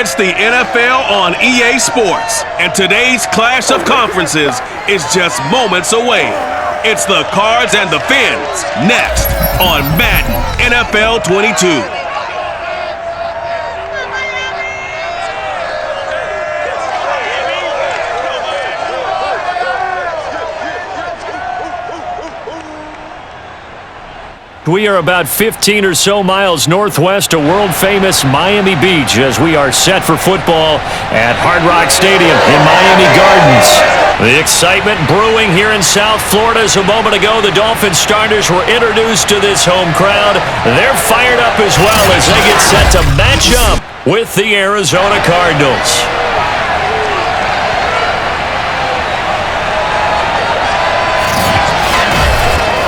It's the NFL on EA Sports, and today's clash of conferences is just moments away. It's the Cards and the Fins, next on Madden NFL 22. We are about 15 or so miles northwest of world-famous Miami Beach as we are set for football at Hard Rock Stadium in Miami Gardens. The excitement brewing here in South Florida as a moment ago the Dolphins starters were introduced to this home crowd. They're fired up as well as they get set to match up with the Arizona Cardinals.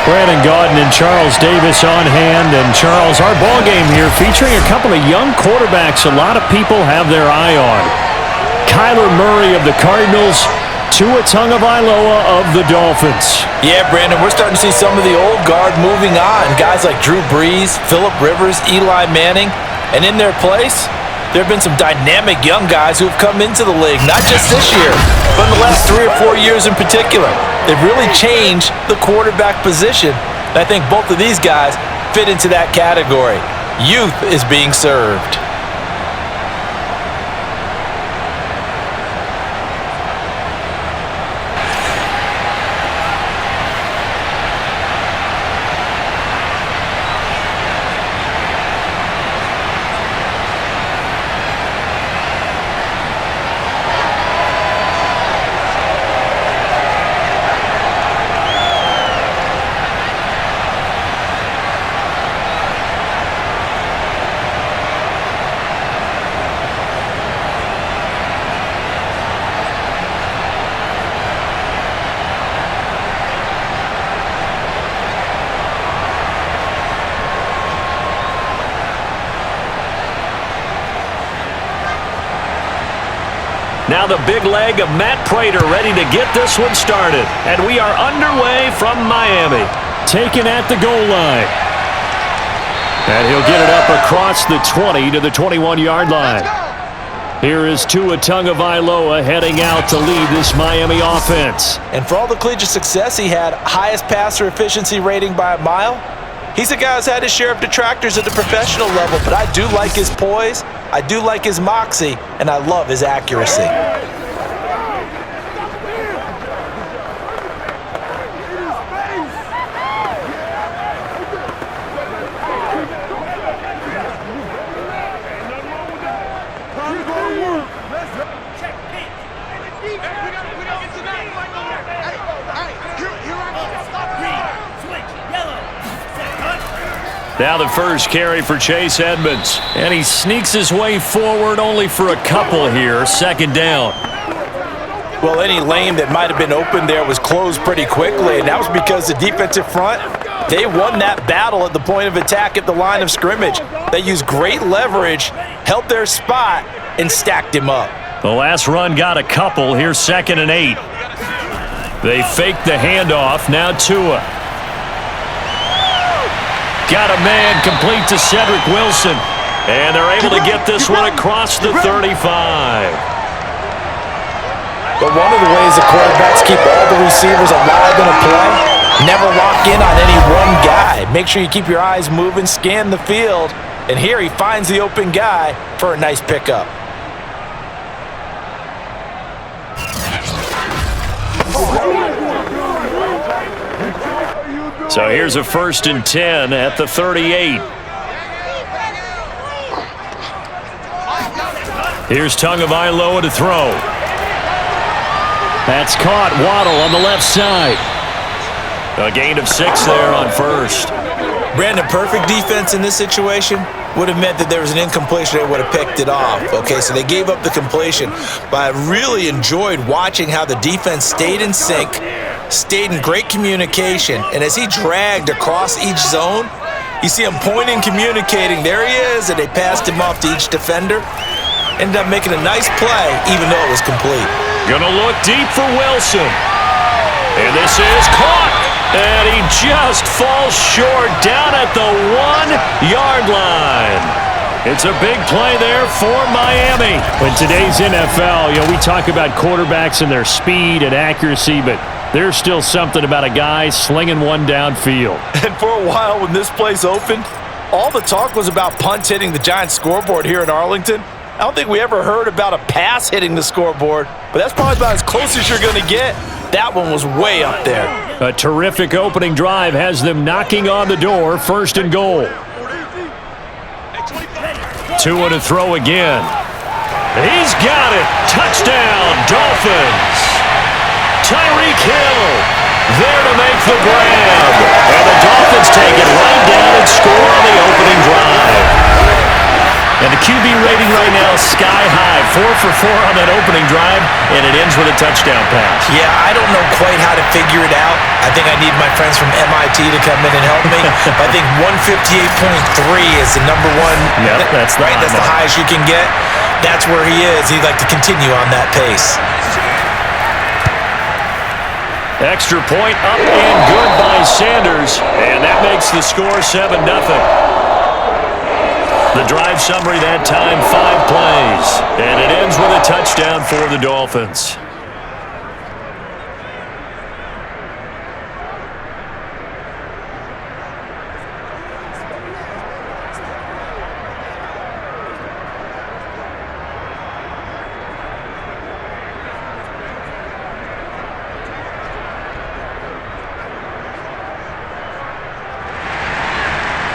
Brandon Gaudin and Charles Davis on hand. And Charles, our ball game here featuring a couple of young quarterbacks a lot of people have their eye on. Kyler Murray of the Cardinals, Tua Tagovailoa of the Dolphins. Yeah, Brandon, we're starting to see some of the old guard moving on. Guys like Drew Brees, Phillip Rivers, Eli Manning. And in their place, there have been some dynamic young guys who have come into the league, not just this year, but in the last 3 or 4 years in particular. They've really changed the quarterback position. And I think both of these guys fit into that category. Youth is being served. Now the big leg of Matt Prater ready to get this one started. And we are underway from Miami. Taken at the goal line. And he'll get it up across the 20 to the 21-yard line. Here is Tua Tagovailoa heading out to lead this Miami offense. And for all the collegiate success he had, highest passer efficiency rating by a mile, he's a guy who's had his share of detractors at the professional level, but I do like his poise, I do like his moxie, and I love his accuracy. Now the first carry for Chase Edmonds. And he sneaks his way forward only for a couple here. Second down. Well, any lane that might have been open there was closed pretty quickly, and that was because the defensive front, they won that battle at the point of attack at the line of scrimmage. They used great leverage, held their spot, and stacked him up. The last run got a couple. Here's 2nd and 8. They faked the handoff. Now Tua. Got a man complete to Cedric Wilson. And they're able to get this one across the 35. But one of the ways the quarterbacks keep all the receivers alive in a play, never lock in on any one guy. Make sure you keep your eyes moving, scan the field. And here he finds the open guy for a nice pickup. So here's a 1st and 10 at the 38. Here's Tagovailoa to throw. That's caught. Waddle on the left side. A gain of 6 there on first. Brandon, perfect defense in this situation would have meant that there was an incompletion. They would have picked it off. Okay, so they gave up the completion. But I really enjoyed watching how the defense stayed in sync, stayed in great communication, and as he dragged across each zone, you see him pointing, communicating. There he is, and they passed him off to each defender. Ended up making a nice play, even though it was complete. Gonna look deep for Wilson. And this is caught. And he just falls short down at the 1-yard line. It's a big play there for Miami. In today's NFL, we talk about quarterbacks and their speed and accuracy, but there's still something about a guy slinging one downfield. And for a while when this place opened, all the talk was about punts hitting the Giants scoreboard here in Arlington. I don't think we ever heard about a pass hitting the scoreboard, but that's probably about as close as you're going to get. That one was way up there. A terrific opening drive has them knocking on the door, 1st and goal. 2 to throw again. He's got it. Touchdown, Dolphins. Tyreek Hill there to make the grab. And the Dolphins take it right down and score on the opening drive. And the QB rating right now is sky high. 4 for 4 on that opening drive, and it ends with a touchdown pass. Yeah, I don't know quite how to figure it out. I think I need my friends from MIT to come in and help me. I think 158.3 is the number one. Yep, that's the right. That's the highest you can get. That's where he is. He'd like to continue on that pace. Extra point up and good by Sanders, and that makes the score 7-0. The drive summary that time, 5 plays, and it ends with a touchdown for the Dolphins.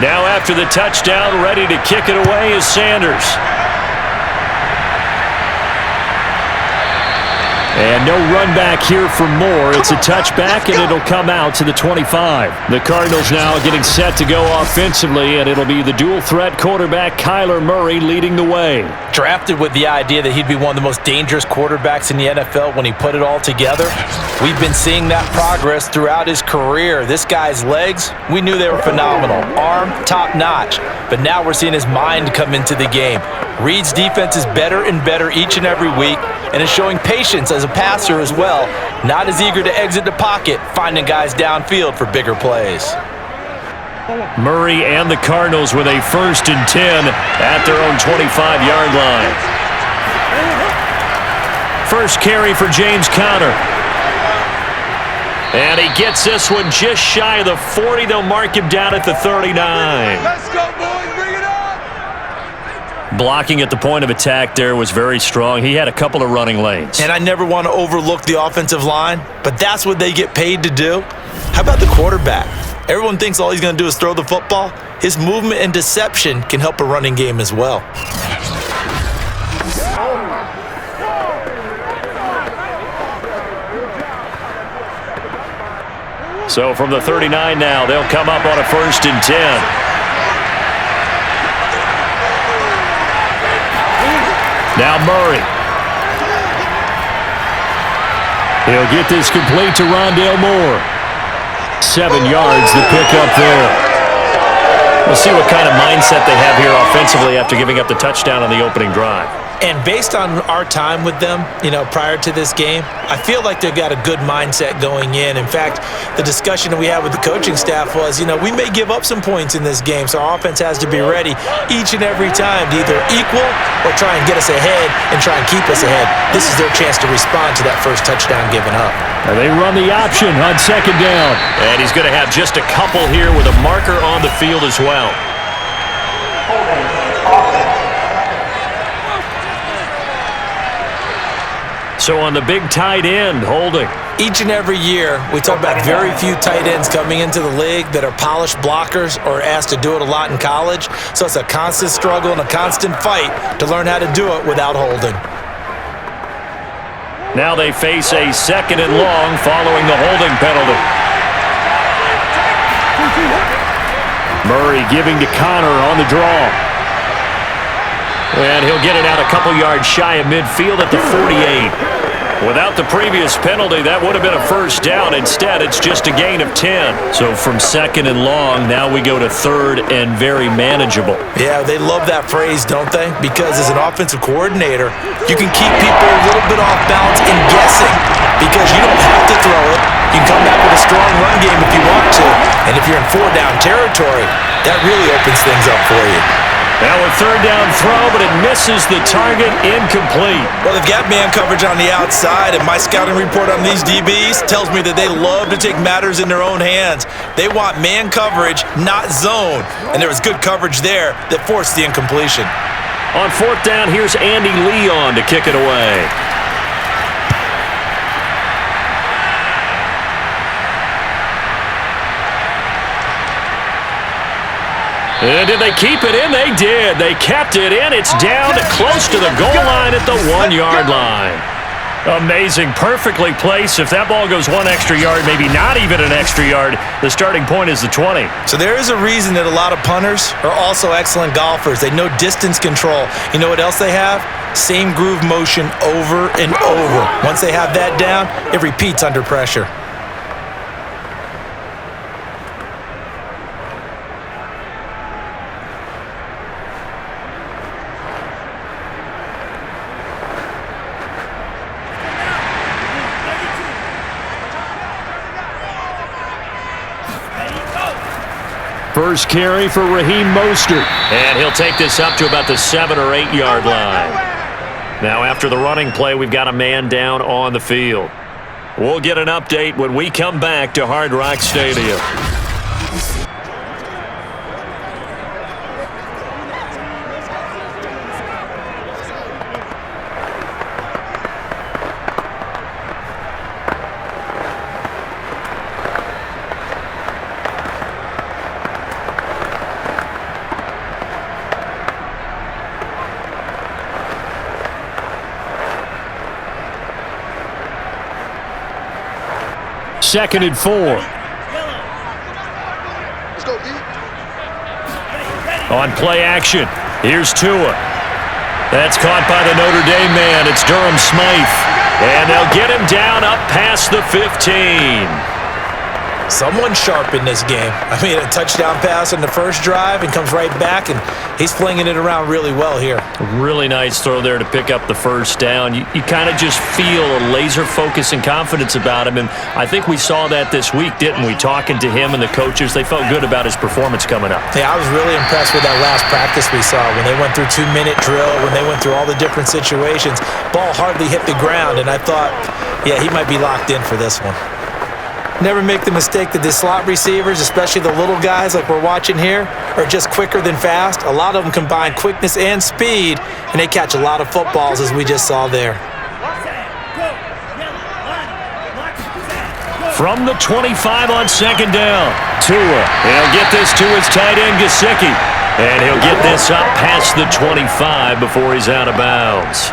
Now after the touchdown, ready to kick it away is Sanders. And no run back here for Moore. It's a touchback, and it'll come out to the 25. The Cardinals now getting set to go offensively, and it'll be the dual-threat quarterback Kyler Murray leading the way. Drafted with the idea that he'd be one of the most dangerous quarterbacks in the NFL when he put it all together. We've been seeing that progress throughout his career. This guy's legs, we knew they were phenomenal. Arm, top-notch. But now we're seeing his mind come into the game. Reed's defense is better and better each and every week, and is showing patience as a passer as well. Not as eager to exit the pocket, finding guys downfield for bigger plays. Murray and the Cardinals with a 1st and 10 at their own 25-yard line. First carry for James Conner. And he gets this one just shy of the 40. They'll mark him down at the 39. Let's go, boys. Bring it up. Blocking at the point of attack there was very strong. He had a couple of running lanes. And I never want to overlook the offensive line, but that's what they get paid to do. How about the quarterback? Everyone thinks all he's going to do is throw the football. His movement and deception can help a running game as well. So from the 39 now, they'll come up on a 1st and 10. Now Murray. He'll get this complete to Rondale Moore. 7 yards to pick up there. We'll see what kind of mindset they have here offensively after giving up the touchdown on the opening drive. And based on our time with them, prior to this game, I feel like they've got a good mindset going in. In fact, the discussion that we had with the coaching staff was, we may give up some points in this game, so our offense has to be ready each and every time to either equal or try and get us ahead and try and keep us ahead. This is their chance to respond to that first touchdown given up. And they run the option on 2nd down. And he's going to have just a couple here with a marker on the field as well. So on the big tight end, holding. Each and every year, we talk about very few tight ends coming into the league that are polished blockers or asked to do it a lot in college. So it's a constant struggle and a constant fight to learn how to do it without holding. Now they face a 2nd and long following the holding penalty. Murray giving to Conner on the draw. And he'll get it out a couple yards shy of midfield at the 48. Without the previous penalty, that would have been a 1st down. Instead, it's just a gain of 10. So from 2nd and long, now we go to 3rd and very manageable. Yeah, they love that phrase, don't they? Because as an offensive coordinator, you can keep people a little bit off balance and guessing because you don't have to throw it. You can come back with a strong run game if you want to. And if you're in 4-down territory, that really opens things up for you. Now a third down throw, but it misses the target, incomplete. Well, they've got man coverage on the outside, and my scouting report on these DBs tells me that they love to take matters in their own hands. They want man coverage, not zone, and there was good coverage there that forced the incompletion. On fourth down, here's Andy Leon to kick it away. And did they keep it in? They did. They kept it in. It's down close to the goal line at the 1-yard line. Amazing. Perfectly placed. If that ball goes one extra yard, maybe not even an extra yard, the starting point is the 20. So there is a reason that a lot of punters are also excellent golfers. They know distance control. You know what else they have? Same groove motion over and over. Once they have that down, it repeats under pressure. First carry for Raheem Mostert. And he'll take this up to about the 7 or 8 yard line. Now after the running play, we've got a man down on the field. We'll get an update when we come back to Hard Rock Stadium. Second and 4. On play action, here's Tua. That's caught by the Notre Dame man. It's Durham Smythe. And they'll get him down up past the 15. Someone sharp in this game. I mean, a touchdown pass on the first drive and comes right back, and he's flinging it around really well here. Really nice throw there to pick up the first down. You kind of just feel a laser focus and confidence about him, and I think we saw that this week, didn't we? Talking to him and the coaches, they felt good about his performance coming up. Yeah, I was really impressed with that last practice we saw when they went through 2-minute drill, when they went through all the different situations. Ball hardly hit the ground, and I thought, yeah, he might be locked in for this one. Never make the mistake that the slot receivers, especially the little guys like we're watching here, are just quicker than fast. A lot of them combine quickness and speed, and they catch a lot of footballs, as we just saw there. From the 25 on second down, Tua. He'll get this to his tight end, Gesicki. And he'll get this up past the 25 before he's out of bounds.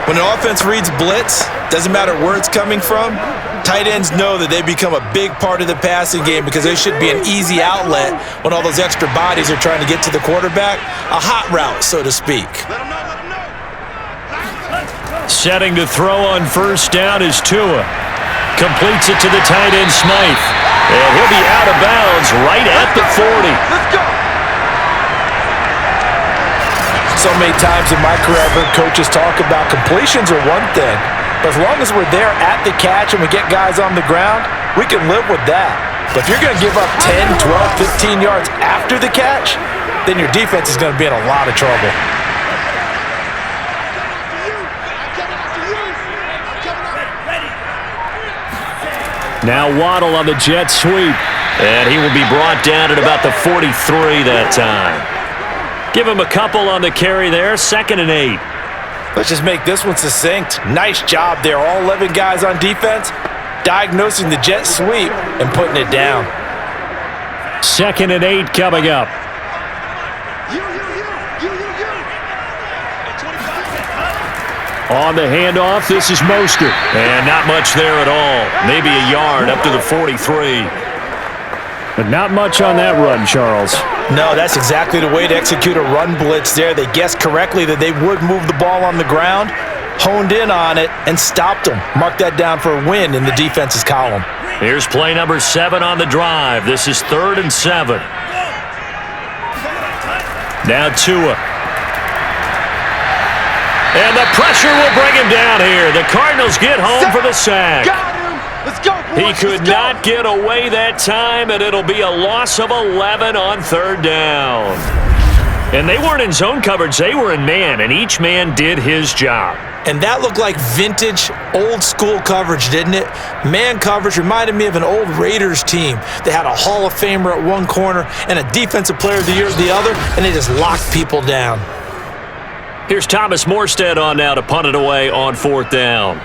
When an offense reads blitz, doesn't matter where it's coming from, tight ends know that they become a big part of the passing game because they should be an easy outlet when all those extra bodies are trying to get to the quarterback. A hot route, so to speak. Setting to throw on first down is Tua. Completes it to the tight end, Smythe. And he'll be out of bounds right at the 40. Let's go. So many times in my career I've heard coaches talk about completions are one thing, but as long as we're there at the catch and we get guys on the ground, we can live with that. But if you're going to give up 10, 12, 15 yards after the catch, then your defense is going to be in a lot of trouble. Now Waddle on the jet sweep, and he will be brought down at about the 43 that time. Give him a couple on the carry there, 2nd and 8. Let's just make this one succinct. Nice job there. All 11 guys on defense diagnosing the jet sweep and putting it down. 2nd and 8 coming up. On the handoff, this is Mostert. And not much there at all. Maybe a yard up to the 43. But not much on that run, Charles. No, that's exactly the way to execute a run blitz there. They guessed correctly that they would move the ball on the ground, honed in on it, and stopped them. Mark that down for a win in the defense's column. Here's play number 7 on the drive. This is 3rd and 7. Now Tua. And the pressure will bring him down here. The Cardinals get home for the sack. Let's go, boys. He could not get away that time, and it'll be a loss of 11 on 3rd down. And they weren't in zone coverage, they were in man, and each man did his job. And that looked like vintage, old-school coverage, didn't it? Man coverage reminded me of an old Raiders team. They had a Hall of Famer at one corner and a Defensive Player of the Year at the other, and they just locked people down. Here's Thomas Morstead on now to punt it away on 4th down.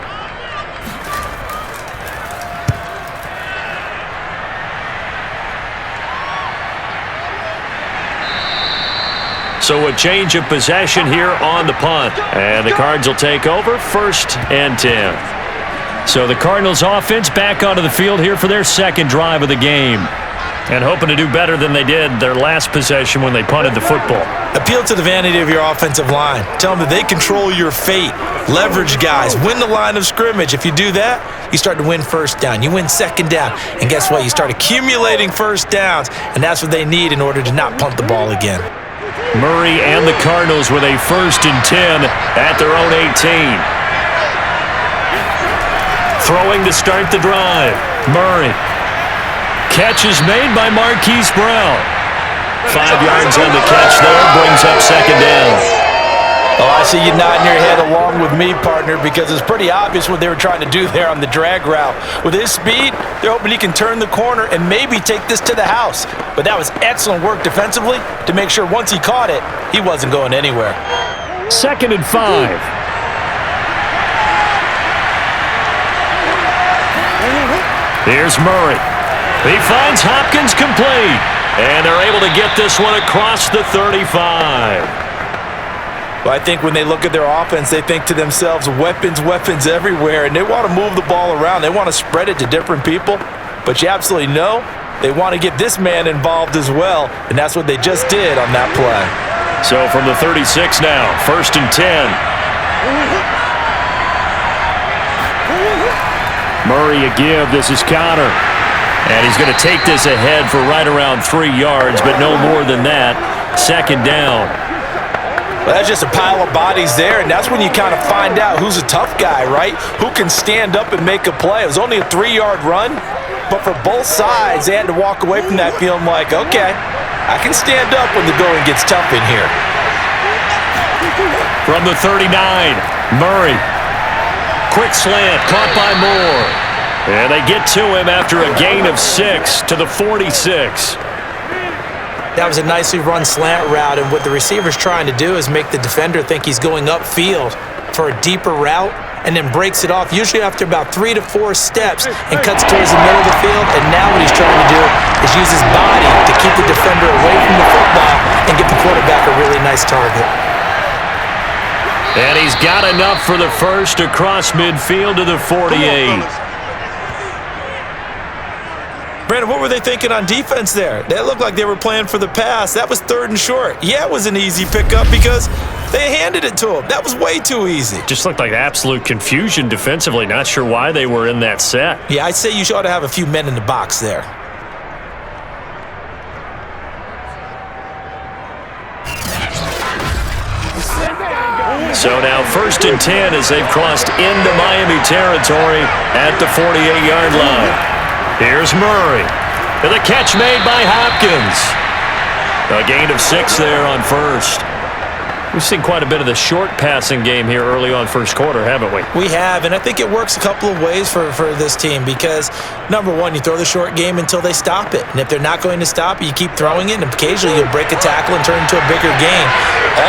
So a change of possession here on the punt. And the Cards will take over 1st and 10. So the Cardinals offense back onto the field here for their second drive of the game. And hoping to do better than they did their last possession when they punted the football. Appeal to the vanity of your offensive line. Tell them that they control your fate. Leverage guys. Win the line of scrimmage. If you do that, you start to win 1st down. You win 2nd down. And guess what? You start accumulating 1st downs. And that's what they need in order to not punt the ball again. Murray and the Cardinals with a 1st and 10 at their own 18. Throwing to start the drive. Murray. Catch is made by Marquise Brown. 5 yards on the catch there, brings up 2nd down. Oh, I see you nodding your head along with me, partner, because it's pretty obvious what they were trying to do there on the drag route. With his speed, they're hoping he can turn the corner and maybe take this to the house. But that was excellent work defensively to make sure once he caught it, he wasn't going anywhere. 2nd and 5. Here's Murray. He finds Hopkins complete. And they're able to get this one across the 35. Well, I think when they look at their offense, they think to themselves, weapons, weapons everywhere, and they want to move the ball around. They want to spread it to different people, but you absolutely know they want to get this man involved as well, and that's what they just did on that play. So from the 36 now, 1st and 10. Murray a give. This is Connor. And he's going to take this ahead for right around 3 yards, but no more than that. 2nd down. Well, that's just a pile of bodies there, and that's when you kind of find out who's a tough guy, right? Who can stand up and make a play. It was only a 3-yard run, but for both sides, they had to walk away from that feeling like, okay, I can stand up when the going gets tough in here. From the 39, Murray. Quick slant, caught by Moore. And they get to him after a gain of 6 to the 46. That was a nicely run slant route, and what the receiver's trying to do is make the defender think he's going upfield for a deeper route and then breaks it off, usually after about 3 to 4 steps, and cuts towards the middle of the field. And now what he's trying to do is use his body to keep the defender away from the football and get the quarterback a really nice target. And he's got enough for the first across midfield to the 48. Brandon, what were they thinking on defense there? They looked like they were playing for the pass. That was 3rd and short. Yeah, it was an easy pickup because they handed it to him. That was way too easy. Just looked like absolute confusion defensively. Not sure why they were in that set. Yeah, I'd say you ought to have a few men in the box there. So now 1st and 10 as they've crossed into Miami territory at the 48-yard line. Here's Murray. And the catch made by Hopkins. A gain of 6 there on 1st. We've seen quite a bit of the short passing game here early on 1st quarter, haven't we? We have, and I think it works a couple of ways for this team because, number one, you throw the short game until they stop it. And if they're not going to stop it, you keep throwing it, and occasionally you'll break a tackle and turn it into a bigger game.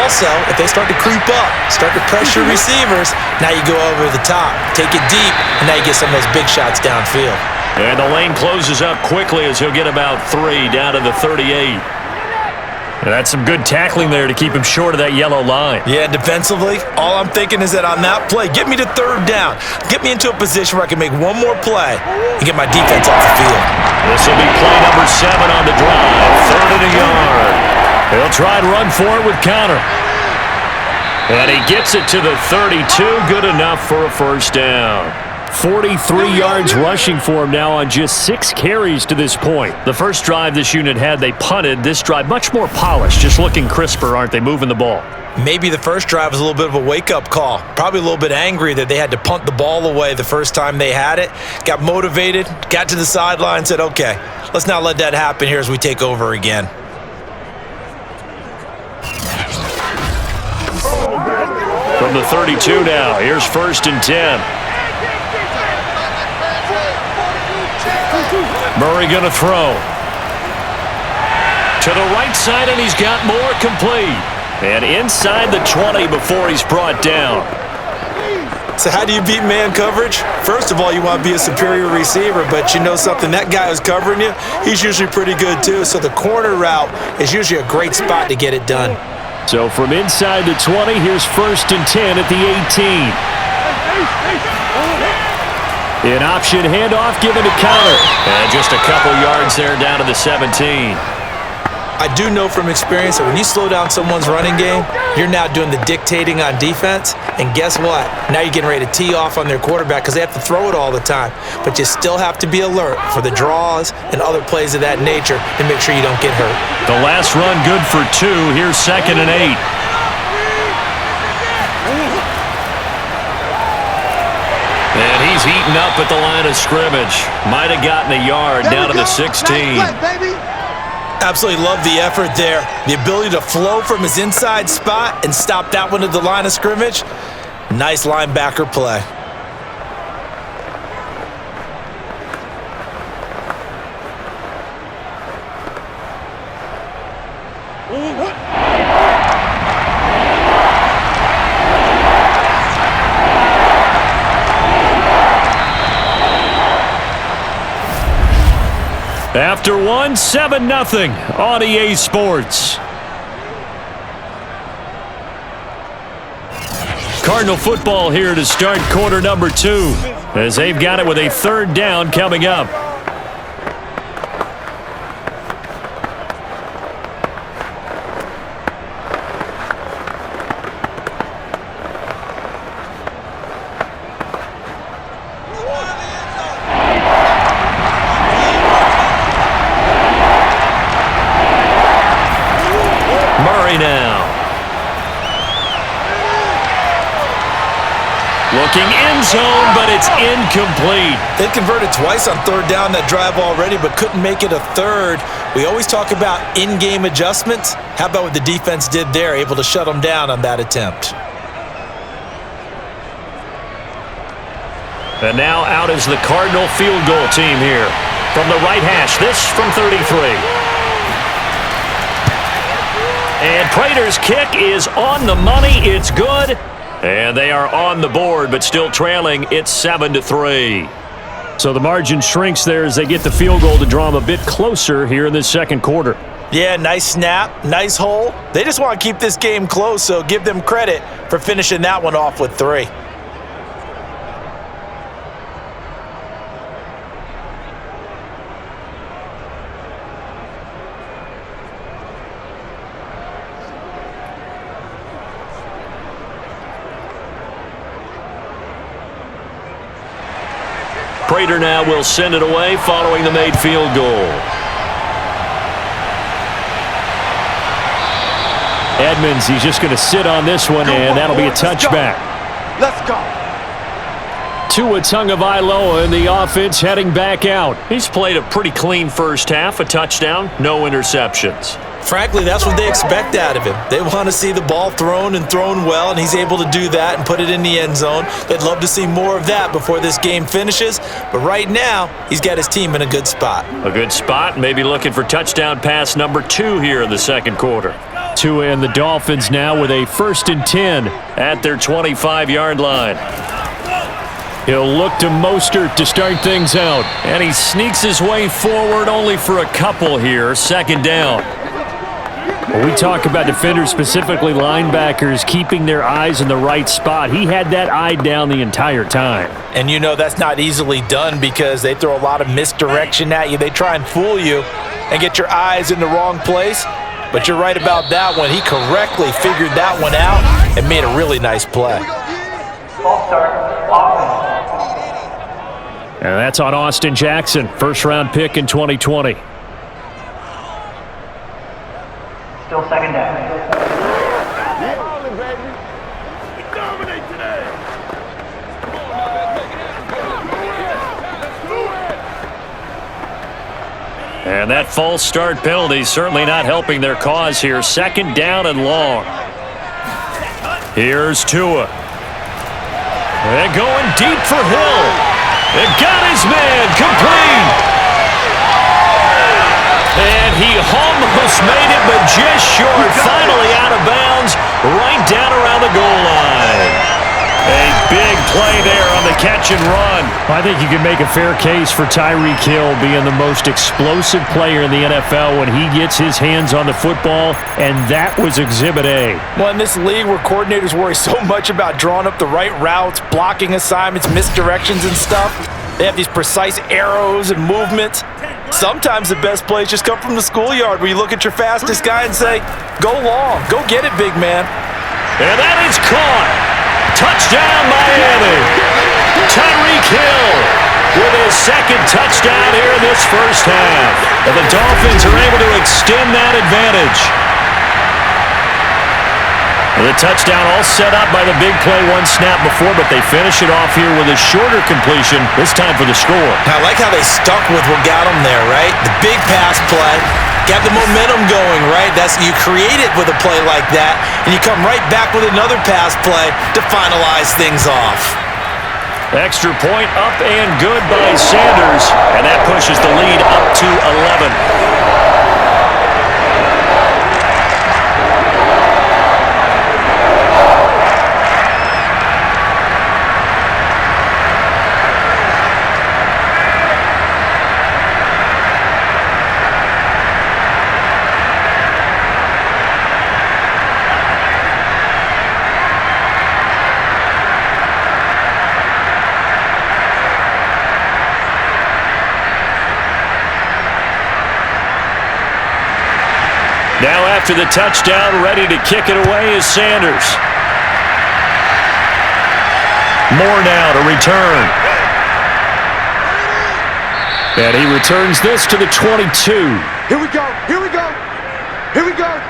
Also, if they start to creep up, start to pressure receivers, now you go over the top, take it deep, and now you get some of those big shots downfield. And the lane closes up quickly as he'll get about 3 down to the 38. And that's some good tackling there to keep him short of that yellow line. Yeah, defensively, all I'm thinking is that on that play, get me to 3rd down. Get me into a position where I can make one more play and get my defense off the field. This will be play number 7 on the drive. 3rd and a yard. He'll try and run for it with Connor. And he gets it to the 32. Good enough for a 1st down. 43 yards rushing for him now on just 6 carries to this point. The first drive this unit had, they punted. This drive, much more polished, just looking crisper, aren't they, moving the ball? Maybe the first drive was a little bit of a wake-up call. Probably a little bit angry that they had to punt the ball away the first time they had it. Got motivated, got to the sideline, said, okay, let's not let that happen here as we take over again. From the 32 now, here's 1st and 10. Murray going to throw. To the right side, and he's got more, complete. And inside the 20 before he's brought down. So how do you beat man coverage? First of all, you want to be a superior receiver, but you know something, that guy who's covering you, he's usually pretty good too. So the corner route is usually a great spot to get it done. So from inside the 20, here's 1st and 10 at the 18. An option handoff given to Counter. And just a couple yards there down to the 17. I do know from experience that when you slow down someone's running game, you're now doing the dictating on defense. And guess what? Now you're getting ready to tee off on their quarterback because they have to throw it all the time. But you still have to be alert for the draws and other plays of that nature to make sure you don't get hurt. The last run good for 2. Here's 2nd and 8. And he's eaten up at the line of scrimmage. Might have gotten a yard down to the 16. Absolutely love the effort there. The ability to flow from his inside spot and stop that one at the line of scrimmage. Nice linebacker play. After 1, 7-0 on EA Sports. Cardinal football here to start quarter number 2 as they've got it with a 3rd down coming up. Looking end zone, but it's incomplete. They converted twice on 3rd down that drive already, but couldn't make it a 3rd. We always talk about in-game adjustments. How about what the defense did there, able to shut them down on that attempt? And now out is the Cardinal field goal team here. From the right hash, this from 33. And Prater's kick is on the money. It's good. And they are on the board, but still trailing. It's 7-3. So the margin shrinks there as they get the field goal to draw them a bit closer here in this 2nd quarter. Yeah, nice snap, nice hole. They just want to keep this game close, so give them credit for finishing that one off with 3. Prater now will send it away following the made field goal. Edmonds, he's just going to sit on this one, and that'll be a touchback. Let's go. Tua Tagovailoa in the offense heading back out. He's played a pretty clean first half, a touchdown, no interceptions. Frankly, that's what they expect out of him. They want to see the ball thrown and thrown well, and he's able to do that and put it in the end zone. They'd love to see more of that before this game finishes, but right now, he's got his team in a good spot. A good spot, maybe looking for touchdown pass number 2 here in the 2nd quarter. Tua and the Dolphins now with a 1st and 10 at their 25-yard line. He'll look to Mostert to start things out, and he sneaks his way forward only for a couple here, 2nd down. When we talk about defenders, specifically linebackers, keeping their eyes in the right spot, he had that eye down the entire time. And you know that's not easily done because they throw a lot of misdirection at you. They try and fool you and get your eyes in the wrong place. But you're right about that one. He correctly figured that one out and made a really nice play. And that's on Austin Jackson, first-round pick in 2020. Still 2nd down. And that false start penalty certainly not helping their cause here. 2nd down and long. Here's Tua. And going deep for Hill. And got his man complete. And he almost made it, but just short. Finally out of bounds, right down around the goal line. A big play there on the catch and run. I think you can make a fair case for Tyreek Hill being the most explosive player in the NFL when he gets his hands on the football, and that was Exhibit A. Well, in this league where coordinators worry so much about drawing up the right routes, blocking assignments, misdirections and stuff, they have these precise arrows and movements. Sometimes the best plays just come from the schoolyard where you look at your fastest guy and say, go long, go get it, big man. And that is caught. Touchdown, Miami. Tyreek Hill with his second touchdown here in this first half. And the Dolphins are able to extend that advantage. The touchdown all set up by the big play one snap before, but they finish it off here with a shorter completion, this time for the score. I like how they stuck with what got them there, right? The big pass play. Got the momentum going, right? You create it with a play like that, and you come right back with another pass play to finalize things off. Extra point up and good by Sanders, and that pushes the lead up to 11. Now after the touchdown, ready to kick it away is Sanders. Moore now to return. And he returns this to the 22. Here we go. Here we go. Here we go.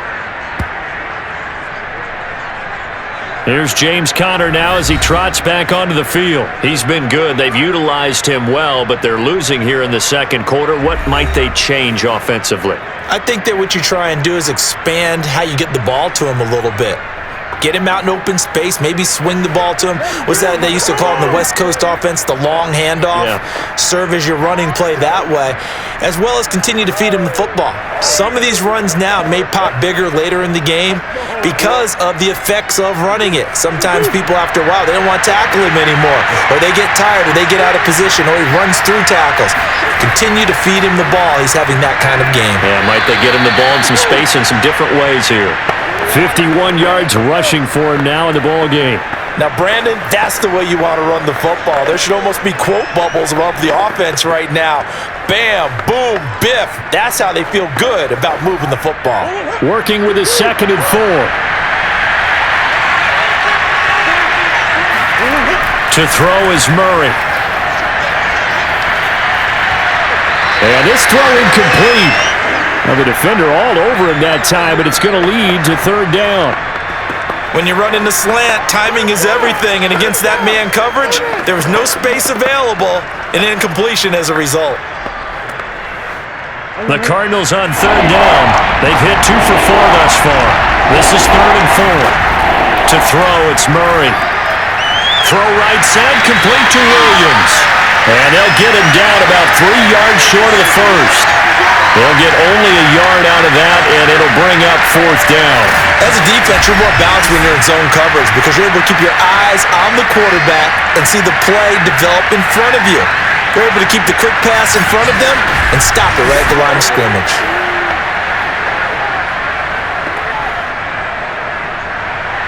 Here's James Conner now as he trots back onto the field. He's been good. They've utilized him well, but they're losing here in the second quarter. What might they change offensively? I think that what you try and do is expand how you get the ball to him a little bit. Get him out in open space, maybe swing the ball to him. What's that they used to call in the West Coast offense, the long handoff? Yeah. Serve as your running play that way, as well as continue to feed him the football. Some of these runs now may pop bigger later in the game because of the effects of running it. Sometimes people, after a while, they don't want to tackle him anymore, or they get tired, or they get out of position, or he runs through tackles. Continue to feed him the ball. He's having that kind of game. Yeah, might they get him the ball in some space in some different ways here. 51 yards rushing for him now in the ball game. Now, Brandon, that's the way you want to run the football. There should almost be quote bubbles above the offense right now. Bam, boom, biff. That's how they feel good about moving the football. Working with his 2nd and 4. To throw is Murray. And this throw incomplete. Now the defender all over him that time, but it's going to lead to 3rd down. When you run in the slant, timing is everything, and against that man coverage, there was no space available, and incompletion as a result. The Cardinals on 3rd down. They've hit 2 for 4 thus far. This is 3rd and 4. To throw, it's Murray. Throw right side, complete to Williams. And they'll get him down about 3 yards short of the first. They'll get only a yard out of that, and it'll bring up 4th down. As a defense, you're more balanced when you're in zone coverage because you're able to keep your eyes on the quarterback and see the play develop in front of you. You're able to keep the quick pass in front of them and stop it right at the line of scrimmage.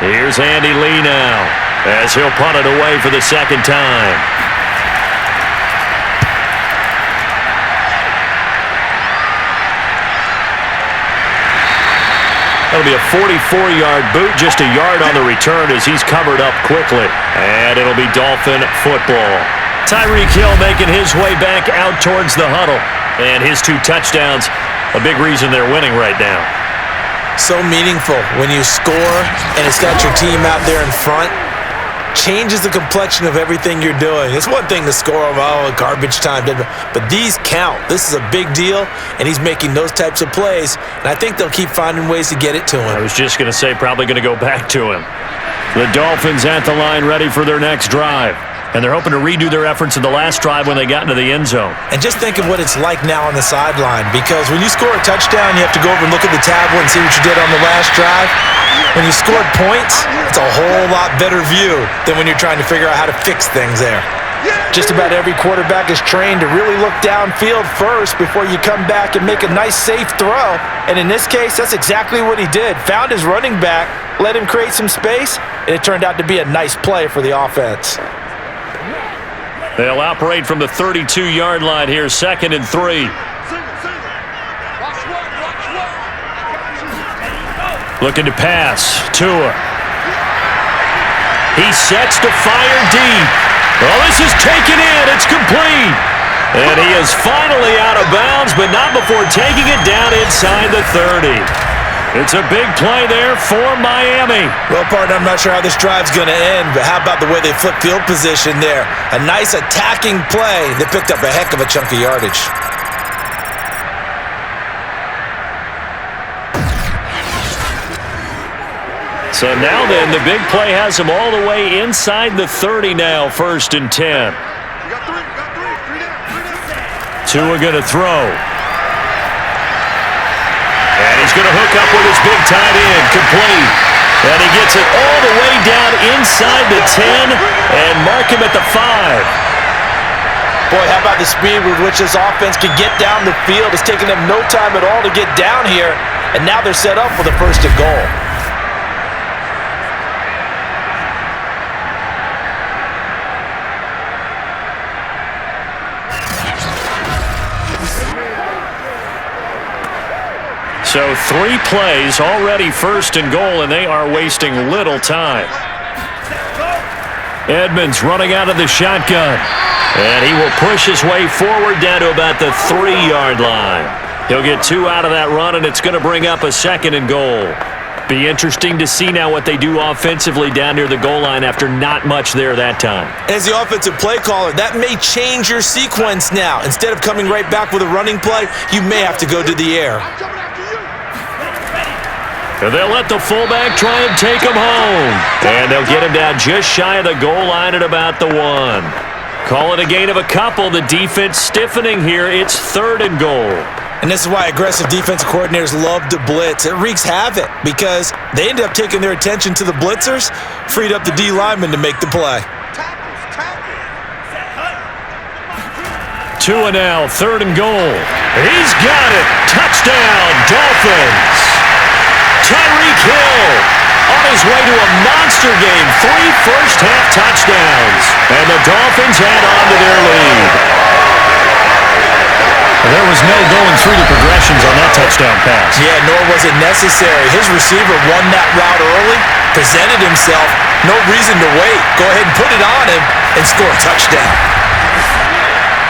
Here's Andy Lee now as he'll punt it away for the 2nd time. That'll be a 44-yard boot, just a yard on the return as he's covered up quickly. And it'll be Dolphin football. Tyreek Hill making his way back out towards the huddle. And his 2 touchdowns, a big reason they're winning right now. So meaningful when you score and it's got your team out there in front. changes the complexion of everything you're doing. It's one thing to score garbage time, but these count. This is a big deal, and he's making those types of plays, and I think they'll keep finding ways to get it to him. I was just going to say probably going to go back to him. The Dolphins at the line ready for their next drive. And they're hoping to redo their efforts in the last drive when they got into the end zone. And just think of what it's like now on the sideline, because when you score a touchdown, you have to go over and look at the tablet and see what you did on the last drive. When you scored points, it's a whole lot better view than when you're trying to figure out how to fix things there. Just about every quarterback is trained to really look downfield first before you come back and make a nice, safe throw. And in this case, that's exactly what he did. Found his running back, let him create some space, and it turned out to be a nice play for the offense. They'll operate from the 32-yard line here, 2nd and 3. Looking to pass. Tua. He sets to fire deep. Well, this is taken in. It's complete. And he is finally out of bounds, but not before taking it down inside the 30. It's a big play there for Miami. Well, partner, I'm not sure how this drive's going to end, but how about the way they flip field position there? A nice attacking play that picked up a heck of a chunk of yardage. So now then, the big play has him all the way inside the 30 now, 1st and 10. Tua going to throw. And he's going to hook up with his big tight end, complete. And he gets it all the way down inside the 10 and mark him at the 5. Boy, how about the speed with which this offense can get down the field? It's taken them no time at all to get down here, and now they're set up for the 1st and goal. So 3 plays, already 1st and goal, and they are wasting little time. Edmonds running out of the shotgun. And he will push his way forward down to about the 3-yard line. He'll get 2 out of that run, and it's going to bring up a 2nd and goal. Be interesting to see now what they do offensively down near the goal line after not much there that time. As the offensive play caller, that may change your sequence now. Instead of coming right back with a running play, you may have to go to the air. And they'll let the fullback try and take him home. And they'll get him down just shy of the goal line at about the 1. Call it a gain of a couple. The defense stiffening here. It's 3rd and goal. And this is why aggressive defensive coordinators love to blitz. It wreaks havoc because they end up taking their attention to the blitzers, freed up the D lineman to make the play. Tua now, 3rd and goal. He's got it. Touchdown, Dolphins. Tyreek Hill on his way to a monster game. 3 first-half touchdowns. And the Dolphins add on to their lead. There was no going through the progressions on that touchdown pass. Yeah, nor was it necessary. His receiver won that route early, presented himself. No reason to wait. Go ahead and put it on him and score a touchdown.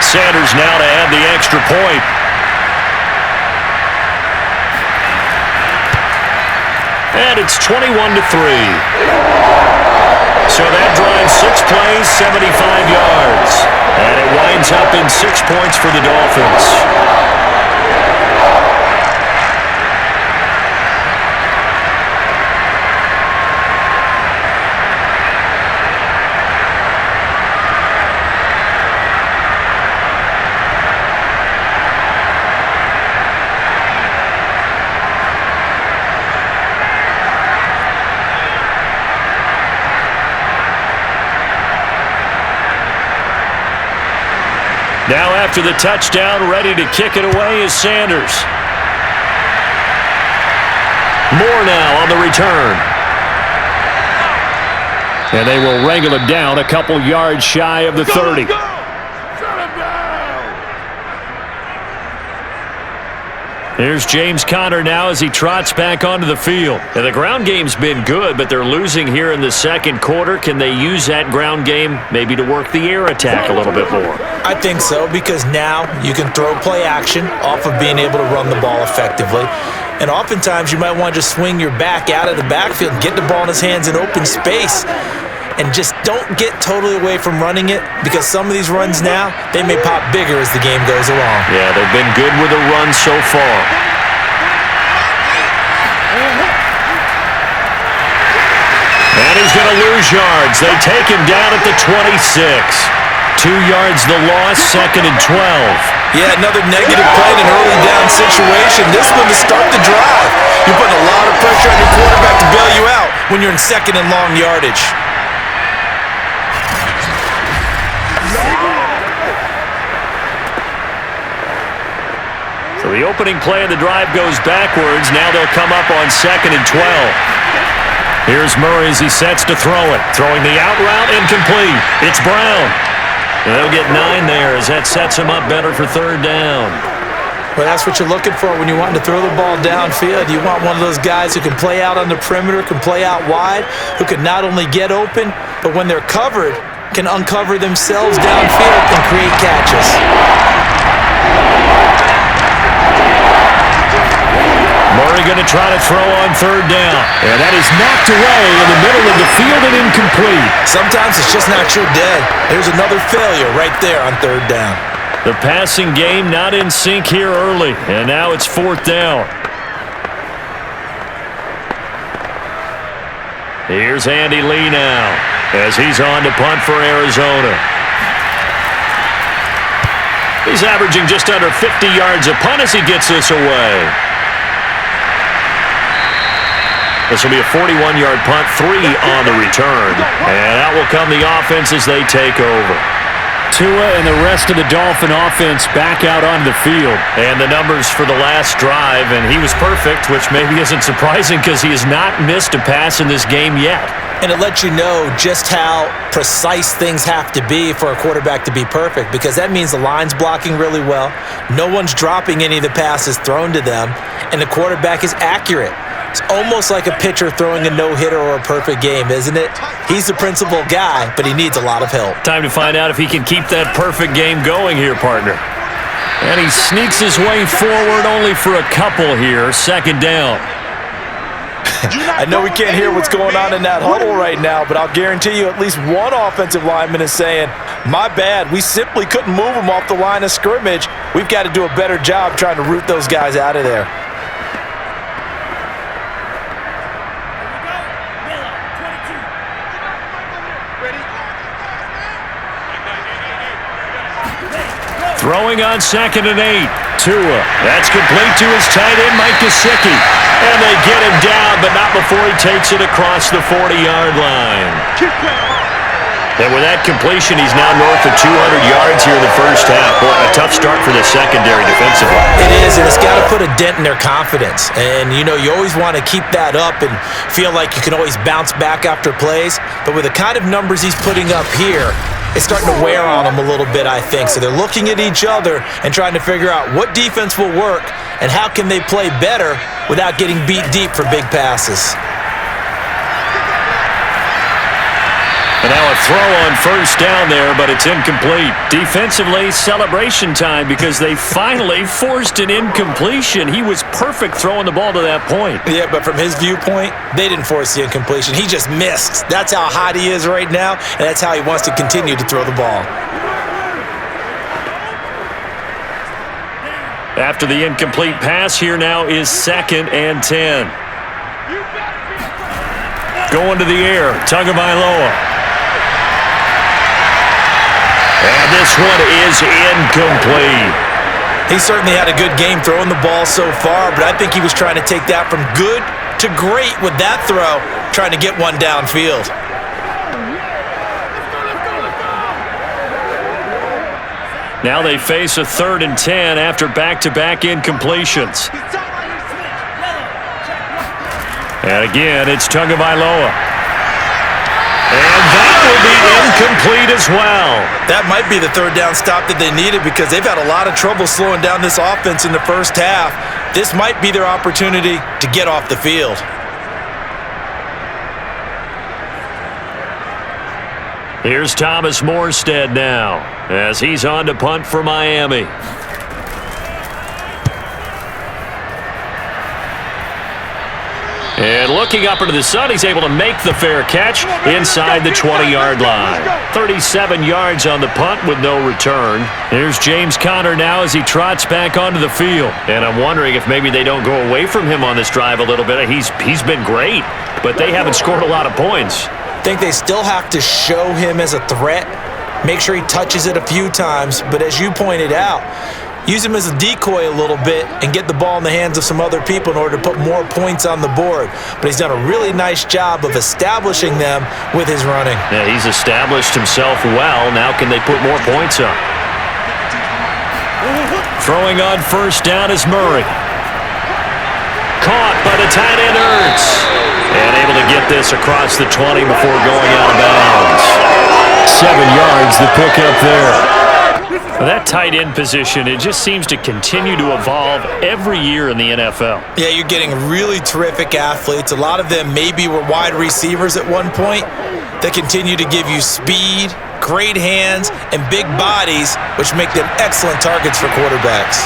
Sanders now to add the extra point. And it's 21-3. So that drives 6 plays, 75 yards. And it winds up in 6 points for the Dolphins. Now after the touchdown, ready to kick it away is Sanders. Moore now on the return. And they will wrangle him down a couple yards shy of the 30. Here's James Conner now as he trots back onto the field. And the ground game's been good, but they're losing here in the second quarter. Can they use that ground game maybe to work the air attack a little bit more? I think so, because now you can throw play action off of being able to run the ball effectively. And oftentimes you might want to just swing your back out of the backfield and get the ball in his hands in open space. and just don't get totally away from running it, because some of these runs now, they may pop bigger as the game goes along. Yeah, they've been good with the run so far. And he's going to lose yards. They take him down at the 26. 2 yards the loss, 2nd and 12. Yeah, another negative play in an early down situation. This one to start the drive. You're putting a lot of pressure on your quarterback to bail you out when you're in 2nd and long yardage. So the opening play of the drive goes backwards. Now they'll come up on 2nd and 12. Here's Murray as he sets to throw it. Throwing the out route, incomplete. It's Brown. They'll get 9 there as that sets him up better for 3rd down. Well, that's what you're looking for when you want to throw the ball downfield. You want one of those guys who can play out on the perimeter, can play out wide, who can not only get open, but when they're covered, can uncover themselves downfield and create catches. Murray going to try to throw on 3rd down. And that is knocked away in the middle of the field and incomplete. Sometimes it's just not your day. There's another failure right there on 3rd down. The passing game not in sync here early. And now it's 4th down. Here's Andy Lee now as he's on to punt for Arizona. He's averaging just under 50 yards a punt as he gets this away. This will be a 41-yard punt, 3 on the return. And out will come the offense as they take over. Tua and the rest of the Dolphin offense back out onto the field. And the numbers for the last drive, and he was perfect, which maybe isn't surprising because he has not missed a pass in this game yet. And it lets you know just how precise things have to be for a quarterback to be perfect, because that means the line's blocking really well, no one's dropping any of the passes thrown to them, and the quarterback is accurate. It's almost like a pitcher throwing a no-hitter or a perfect game, isn't it? He's the principal guy, but he needs a lot of help. Time to find out if he can keep that perfect game going here, partner. And he sneaks his way forward only for a couple here. 2nd down. I know we can't hear what's going on in that huddle right now, but I'll guarantee you at least one offensive lineman is saying, my bad, we simply couldn't move them off the line of scrimmage. We've got to do a better job trying to root those guys out of there. Throwing on 2nd and 8. Tua. That's complete to his tight end, Mike Gesicki. And they get him down, but not before he takes it across the 40-yard line. And with that completion, he's now north of 200 yards here in the first half. Boy, a tough start for the secondary defensively. It is, and it's got to put a dent in their confidence. And, you know, you always want to keep that up and feel like you can always bounce back after plays. But with the kind of numbers he's putting up here, it's starting to wear on them a little bit, I think. So they're looking at each other and trying to figure out what defense will work and how can they play better without getting beat deep for big passes. And now a throw on 1st down there, but it's incomplete. Defensively, celebration time because they finally forced an incompletion. He was perfect throwing the ball to that point. Yeah, but from his viewpoint, they didn't force the incompletion. He just missed. That's how hot he is right now, and that's how he wants to continue to throw the ball. After the incomplete pass, here now is 2nd and 10. Going to the air, Tagovailoa. And this one is incomplete. He certainly had a good game throwing the ball so far, but I think he was trying to take that from good to great with that throw, trying to get one downfield. Now they face a 3rd and 10 after back-to-back incompletions. And again, it's Tagovailoa. And that will be incomplete as well. That might be the 3rd down stop that they needed because they've had a lot of trouble slowing down this offense in the first half. This might be their opportunity to get off the field. Here's Thomas Morstead now as he's on to punt for Miami. And looking up into the sun, he's able to make the fair catch inside the 20-yard line. 37 yards on the punt with no return. Here's James Conner now as he trots back onto the field. And I'm wondering if maybe they don't go away from him on this drive a little bit. He's been great, but they haven't scored a lot of points. I think they still have to show him as a threat. Make sure he touches it a few times. But as you pointed out, use him as a decoy a little bit and get the ball in the hands of some other people in order to put more points on the board. But he's done a really nice job of establishing them with his running. Yeah, he's established himself well. Now can they put more points up? Throwing on first down is Murray. Caught by the tight end Ertz. And able to get this across the 20 before going out of bounds. 7 yards, the pickup there. That tight end position, it just seems to continue to evolve every year in the NFL. Yeah, you're getting really terrific athletes. A lot of them maybe were wide receivers at one point that continue to give you speed, great hands, and big bodies, which make them excellent targets for quarterbacks.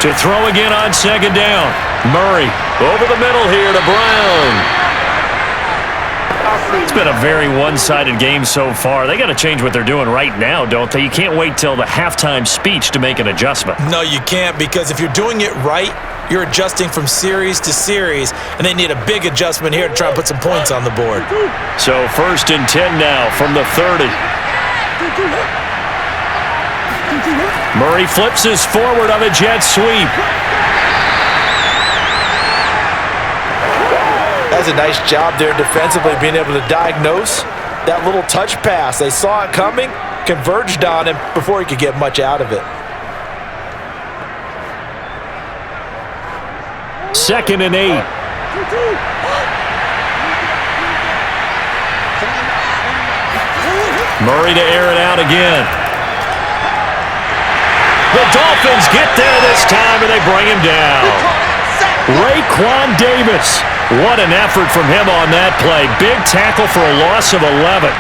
To throw again on second down. Murray over the middle here to Brown. It's been a very one-sided game so far. They got to change what they're doing right now, don't they? You can't wait till the halftime speech to make an adjustment. No, you can't, because if you're doing it right, you're adjusting from series to series, and they need a big adjustment here to try and put some points on the board. So 1st and 10 now from the 30. Murray flips his forward on a jet sweep. That's a nice job there defensively, being able to diagnose that little touch pass. They saw it coming, converged on him before he could get much out of it. 2nd and 8. Murray to air it out again. The Dolphins get there this time, and they bring him down. Raekwon Davis. What an effort from him on that play. Big tackle for a loss of 11.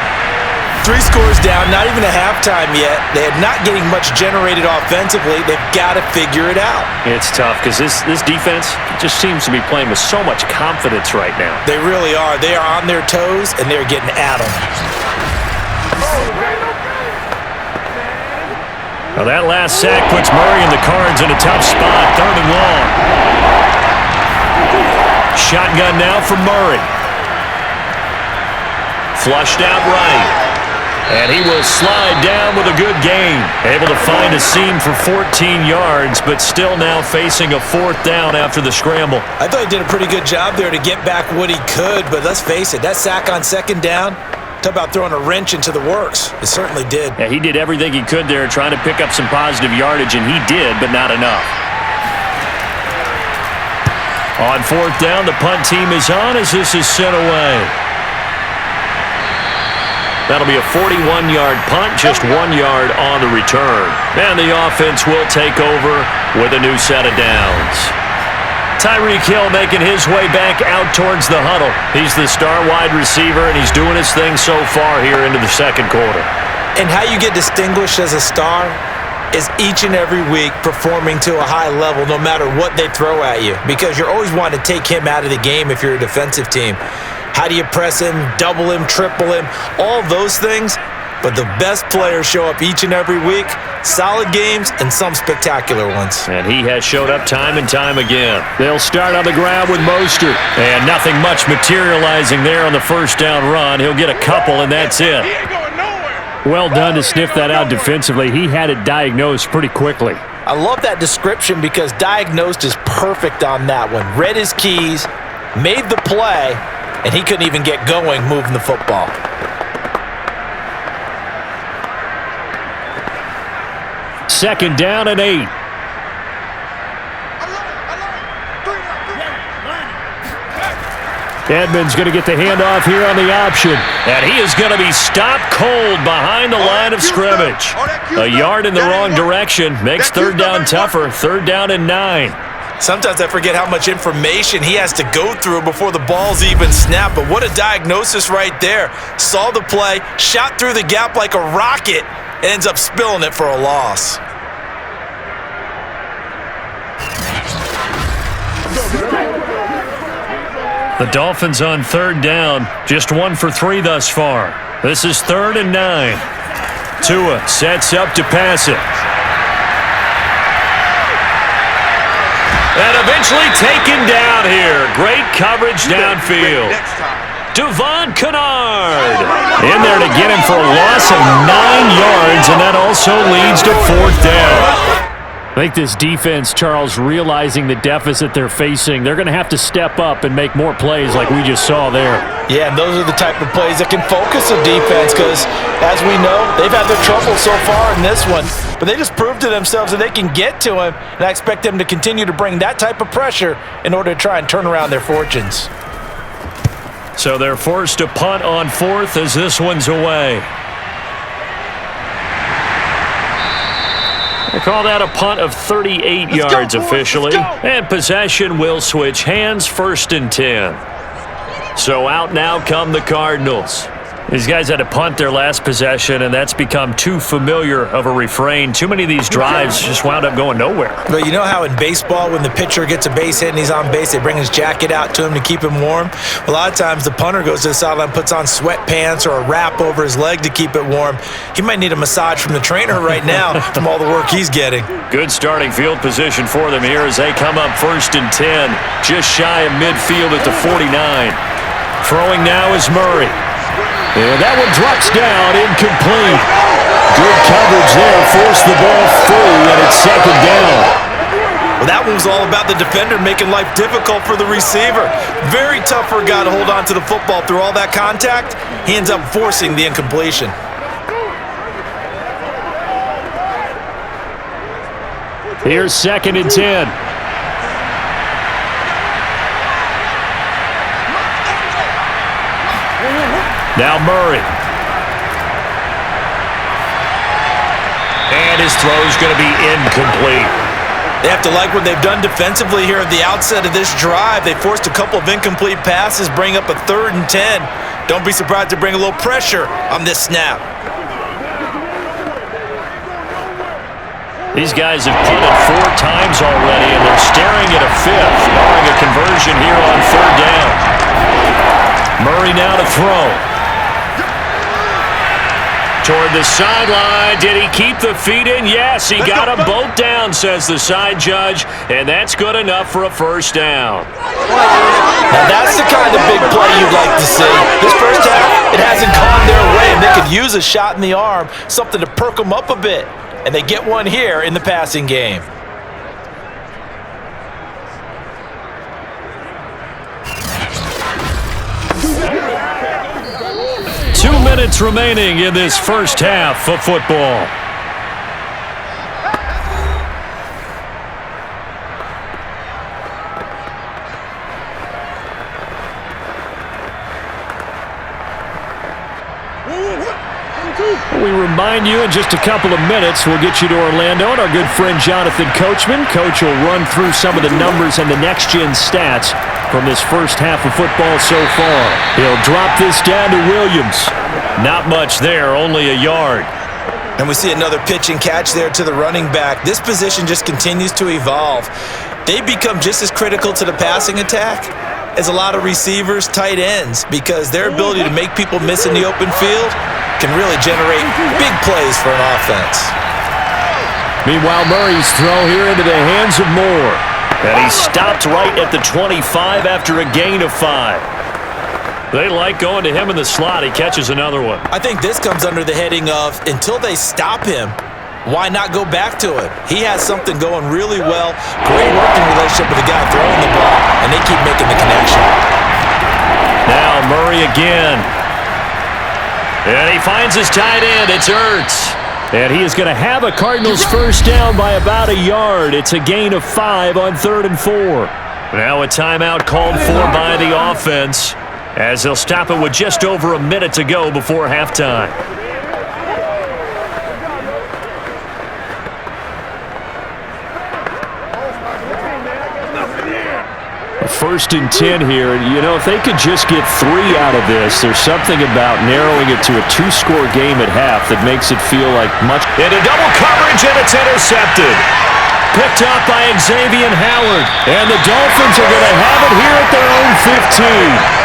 3 scores down, not even a halftime yet. They're not getting much generated offensively. They've got to figure it out. It's tough because this defense just seems to be playing with so much confidence right now. They really are. They are on their toes, and they're getting at them. Now that last sack puts Murray and the Cards in a tough spot. 3rd and long. Shotgun now from Murray. Flushed out right. And he will slide down with a good gain. Able to find a seam for 14 yards, but still now facing a 4th down after the scramble. I thought he did a pretty good job there to get back what he could, but let's face it, that sack on 2nd down, talk about throwing a wrench into the works. It certainly did. Yeah, he did everything he could there trying to pick up some positive yardage, and he did, but not enough. On 4th down, the punt team is on as this is sent away. That'll be a 41-yard punt, just 1 yard on the return. And the offense will take over with a new set of downs. Tyreek Hill making his way back out towards the huddle. He's the star wide receiver, and he's doing his thing so far here into the 2nd quarter. And how you get distinguished as a star is each and every week performing to a high level no matter what they throw at you, because you're always wanting to take him out of the game if you're a defensive team. How do you press him, double him, triple him, all those things? But the best players show up each and every week, solid games and some spectacular ones. And he has showed up time and time again. They'll start on the ground with Mostert. And nothing much materializing there on the 1st down run. He'll get a couple, and that's it. Well done to sniff that out defensively. He had it diagnosed pretty quickly. I love that description because diagnosed is perfect on that one. Read his keys, made the play, and he couldn't even get going moving the football. Second down and 8. Edmonds going to get the handoff here on the option. And he is going to be stopped cold behind the line of scrimmage. A yard in the wrong direction makes 3rd down tougher. 3rd down and 9. Sometimes I forget how much information he has to go through before the ball's even snapped. But what a diagnosis right there. Saw the play, shot through the gap like a rocket, and ends up spilling it for a loss. The Dolphins on 3rd down, just 1 for 3 thus far. This is 3rd and 9. Tua sets up to pass it. And eventually taken down here. Great coverage downfield. Devon Kennard in there to get him for a loss of 9 yards, and that also leads to 4th down. I think this defense, Charles, realizing the deficit they're facing, they're going to have to step up and make more plays like we just saw there. Yeah, and those are the type of plays that can focus a defense because, as we know, they've had their trouble so far in this one. But they just proved to themselves that they can get to him, and I expect them to continue to bring that type of pressure in order to try and turn around their fortunes. So they're forced to punt on 4th as this one's away. They call that a punt of 38 yards officially. And possession will switch hands, 1st and 10. So out now come the Cardinals. These guys had to punt their last possession, and that's become too familiar of a refrain. Too many of these drives just wound up going nowhere. But you know how in baseball, when the pitcher gets a base hit and he's on base, they bring his jacket out to him to keep him warm? A lot of times the punter goes to the sideline, puts on sweatpants or a wrap over his leg to keep it warm. He might need a massage from the trainer right now from all the work he's getting. Good starting field position for them here as they come up 1st and 10, just shy of midfield at the 49. Throwing now is Murray. And that one drops down, incomplete. Good coverage there, forced the ball through, and it's 2nd down. Well, that one was all about the defender making life difficult for the receiver. Very tough for a guy to hold on to the football through all that contact. He ends up forcing the incompletion. Here's 2nd and 10. Now Murray. And his throw's going to be incomplete. They have to like what they've done defensively here at the outset of this drive. They forced a couple of incomplete passes, bring up a 3rd and 10. Don't be surprised to bring a little pressure on this snap. These guys have punted 4 times already, and they're staring at a 5th, barring a conversion here on 3rd down. Murray now to throw. Toward the sideline. Did he keep the feet in? Yes, he got them both down, says the side judge, and that's good enough for a 1st down. Now that's the kind of big play you'd like to see. This first half, it hasn't gone their way, and they could use a shot in the arm, something to perk them up a bit, and they get one here in the passing game. Minutes remaining in this first half of football. We remind you in just a couple of minutes we'll get you to Orlando and our good friend Jonathan Coachman. Coach will run through some of the numbers and the next-gen stats from this first half of football so far. He'll drop this down to Williams. Not much there, only a yard. And we see another pitch and catch there to the running back. This position just continues to evolve. They become just as critical to the passing attack as a lot of receivers, tight ends, because their ability to make people miss in the open field can really generate big plays for an offense. Meanwhile, Murray's throw here into the hands of Moore. And he stopped right at the 25 after a gain of 5. They like going to him in the slot. He catches another one. I think this comes under the heading of, until they stop him, why not go back to it? He has something going really well. Great working relationship with the guy throwing the ball, and they keep making the connection. Now Murray again. And he finds his tight end. It's Ertz. And he is going to have a Cardinals first down by about a yard. It's a gain of 5 on 3rd and 4. Now a timeout called for by the offense, as they'll stop it with just over a minute to go before halftime. 1st and 10 here. You know, if they could just get 3 out of this, there's something about narrowing it to a 2-score game at half that makes it feel like much. Into double coverage, and it's intercepted. picked up by Xavier Howard. And the Dolphins are going to have it here at their own 15.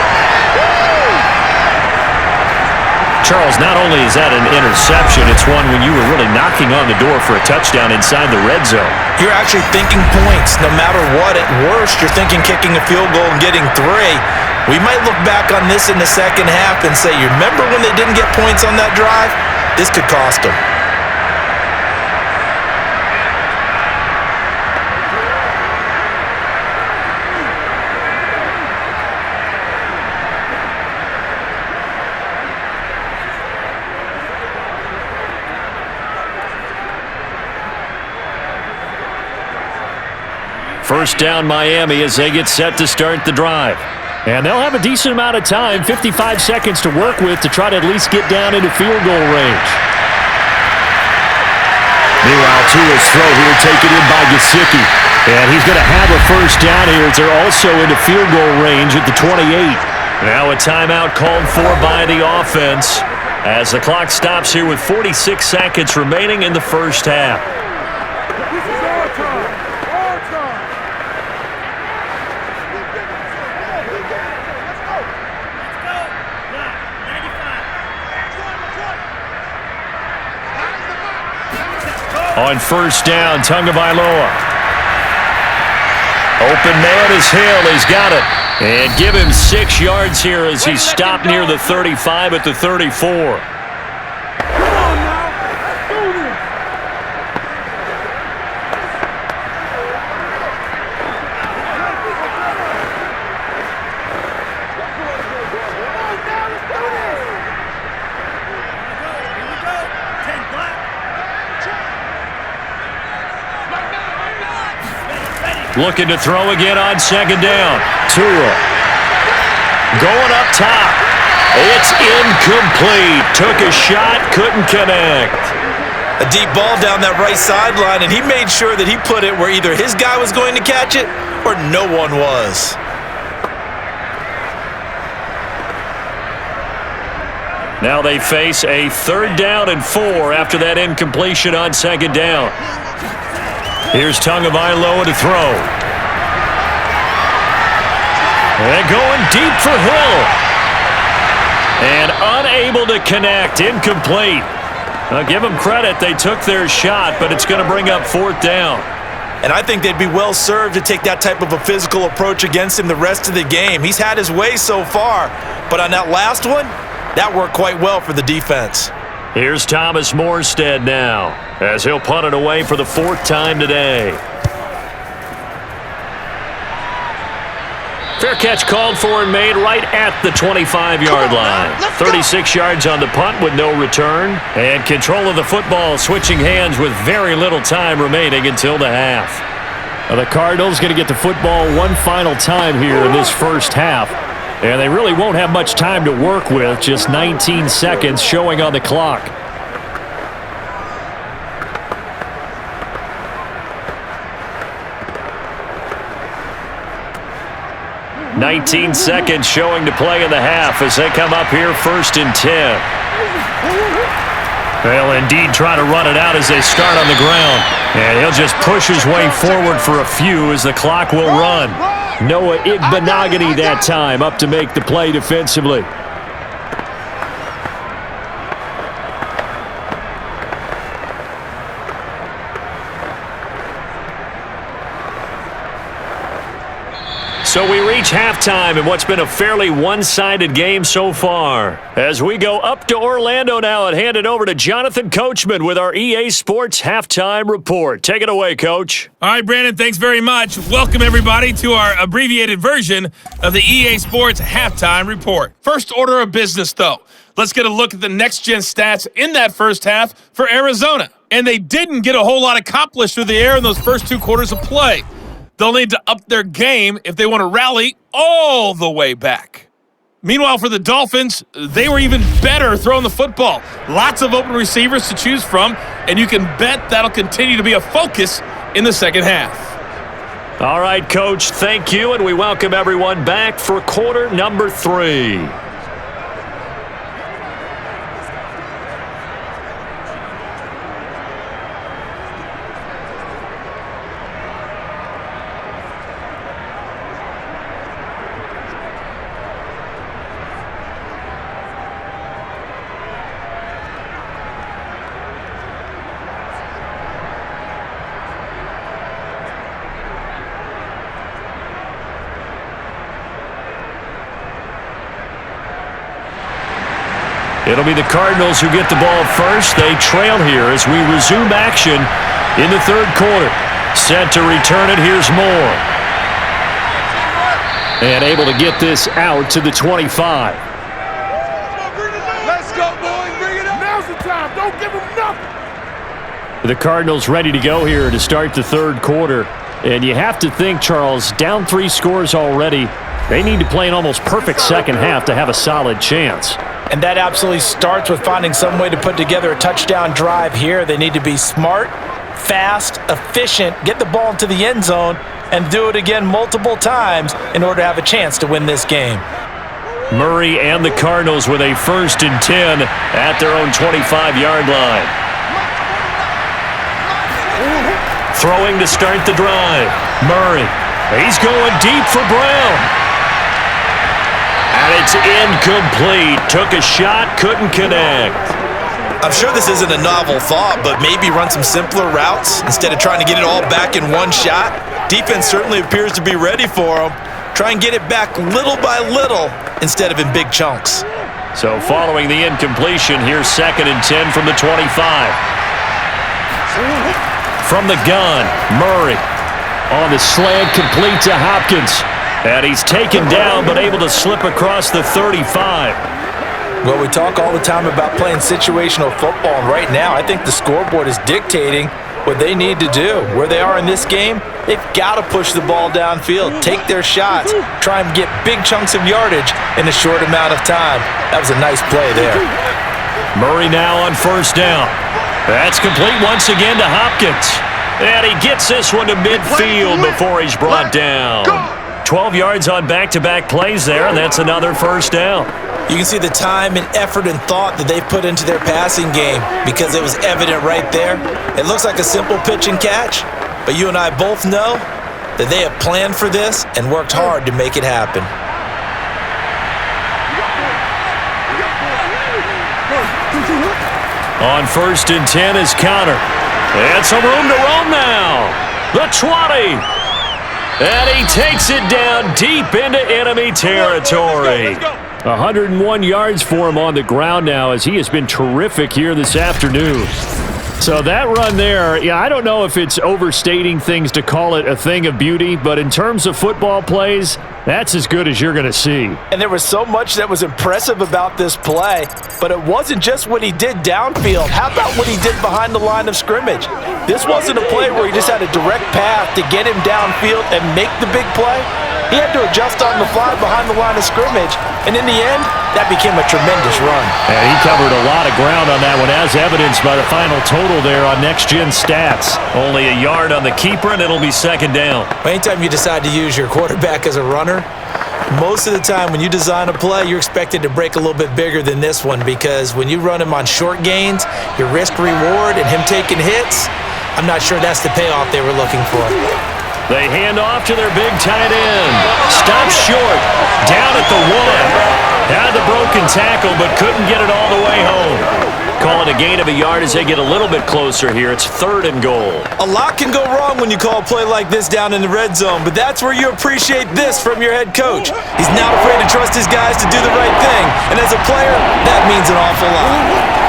Charles, not only is that an interception, it's one when you were really knocking on the door for a touchdown inside the red zone. You're actually thinking points. No matter what, at worst, you're thinking kicking a field goal and getting 3. We might look back on this in the second half and say, you remember when they didn't get points on that drive? This could cost them. First down Miami as they get set to start the drive. And they'll have a decent amount of time, 55 seconds to work with to try to at least get down into field goal range. Meanwhile, Tua's throw here taken in by Gesicki. And he's going to have a first down here as they're also into field goal range at the 28. Now a timeout called for by the offense as the clock stops here with 46 seconds remaining in the first half. On first down, Tagovailoa. Open man is Hill. He's got it. And give him 6 yards here as he's stopped near the 35 at the 34. Looking to throw again on second down. Tua going up top. It's incomplete. Took a shot, couldn't connect. A deep ball down that right sideline, and he made sure that he put it where either his guy was going to catch it or no one was. Now they face a 3rd down and 4 after that incompletion on second down. Here's Tagovailoa to throw. And going deep for Hill. And unable to connect. Incomplete. I'll give them credit. They took their shot, but it's going to bring up 4th down. And I think they'd be well served to take that type of a physical approach against him the rest of the game. He's had his way so far, but on that last one, that worked quite well for the defense. Here's Thomas Morstead now, as he'll punt it away for the 4th time today. Fair catch called for and made right at the 25-yard line. 36 yards on the punt with no return. And control of the football switching hands with very little time remaining until the half. Well, the Cardinals going to get the football one final time here in this first half. And they really won't have much time to work with, just 19 seconds showing on the clock. "19 seconds showing to play in the half as they come up here 1st and 10. They'll indeed try to run it out as they start on the ground. And he'll just push his way forward for a few as the clock will run. Noah Igbenogany that time up to make the play defensively. So we reach halftime in what's been a fairly one-sided game so far. As we go up to Orlando now and hand it over to Jonathan Coachman with our EA Sports Halftime Report. Take it away, Coach. All right, Brandon, thanks very much. Welcome, everybody, to our abbreviated version of the EA Sports Halftime Report. First order of business, though. Let's get a look at the next-gen stats in that first half for Arizona. And they didn't get a whole lot accomplished through the air in those first 2 quarters of play. They'll need to up their game if they want to rally all the way back. Meanwhile, for the Dolphins, they were even better throwing the football. Lots of open receivers to choose from, and you can bet that'll continue to be a focus in the second half. All right, Coach, thank you, and we welcome everyone back for quarter number 3. It'll be the Cardinals who get the ball first. They trail here as we resume action in the third quarter. Set to return it. Here's Moore. And able to get this out to the 25. Let's go, boys. Bring it up. Now's the time. Don't give them nothing. The Cardinals ready to go here to start the third quarter. And you have to think, Charles, down 3 scores already. They need to play an almost perfect second half to have a solid chance. And that absolutely starts with finding some way to put together a touchdown drive here. They need to be smart, fast, efficient, get the ball into the end zone, and do it again multiple times in order to have a chance to win this game. Murray and the Cardinals with a 1st and 10 at their own 25-yard line. Throwing to start the drive. Murray. He's going deep for Brown. And it's incomplete. Took a shot, couldn't connect. I'm sure this isn't a novel thought, but maybe run some simpler routes instead of trying to get it all back in one shot. Defense certainly appears to be ready for them. Try and get it back little by little instead of in big chunks. So following the incompletion, here's 2nd and 10 from the 25. From the gun, Murray on the slant, complete to Hopkins. And he's taken down, but able to slip across the 35. Well, we talk all the time about playing situational football, and right now I think the scoreboard is dictating what they need to do. Where they are in this game, they've got to push the ball downfield, take their shots, try and get big chunks of yardage in a short amount of time. That was a nice play there. Murray now on 1st down. That's complete once again to Hopkins. And he gets this one to midfield before he's brought down. 12 yards on back-to-back plays there, and that's another 1st down. You can see the time and effort and thought that they've put into their passing game because it was evident right there. It looks like a simple pitch and catch, but you and I both know that they have planned for this and worked hard to make it happen. On 1st and 10 is Connor. And some room to roam now. The 20. And he takes it down deep into enemy territory. 101 yards for him on the ground now as he has been terrific here this afternoon. So that run there, yeah, I don't know if it's overstating things to call it a thing of beauty, but in terms of football plays, that's as good as you're going to see. And there was so much that was impressive about this play, but it wasn't just what he did downfield. How about what he did behind the line of scrimmage? This wasn't a play where he just had a direct path to get him downfield and make the big play. He had to adjust on the fly behind the line of scrimmage, and in the end, that became a tremendous run. And he covered a lot of ground on that one, as evidenced by the final total there on next-gen stats. Only a yard on the keeper, and it'll be 2nd down. Anytime you decide to use your quarterback as a runner, most of the time when you design a play, you're expected to break a little bit bigger than this one because when you run him on short gains, your risk-reward and him taking hits, I'm not sure that's the payoff they were looking for. They hand off to their big tight end. Stops short. Down at the 1. Had the broken tackle, but couldn't get it all the way home. Calling a gain of a yard as they get a little bit closer here. It's 3rd and goal. A lot can go wrong when you call a play like this down in the red zone, but that's where you appreciate this from your head coach. He's not afraid to trust his guys to do the right thing, and as a player, that means an awful lot.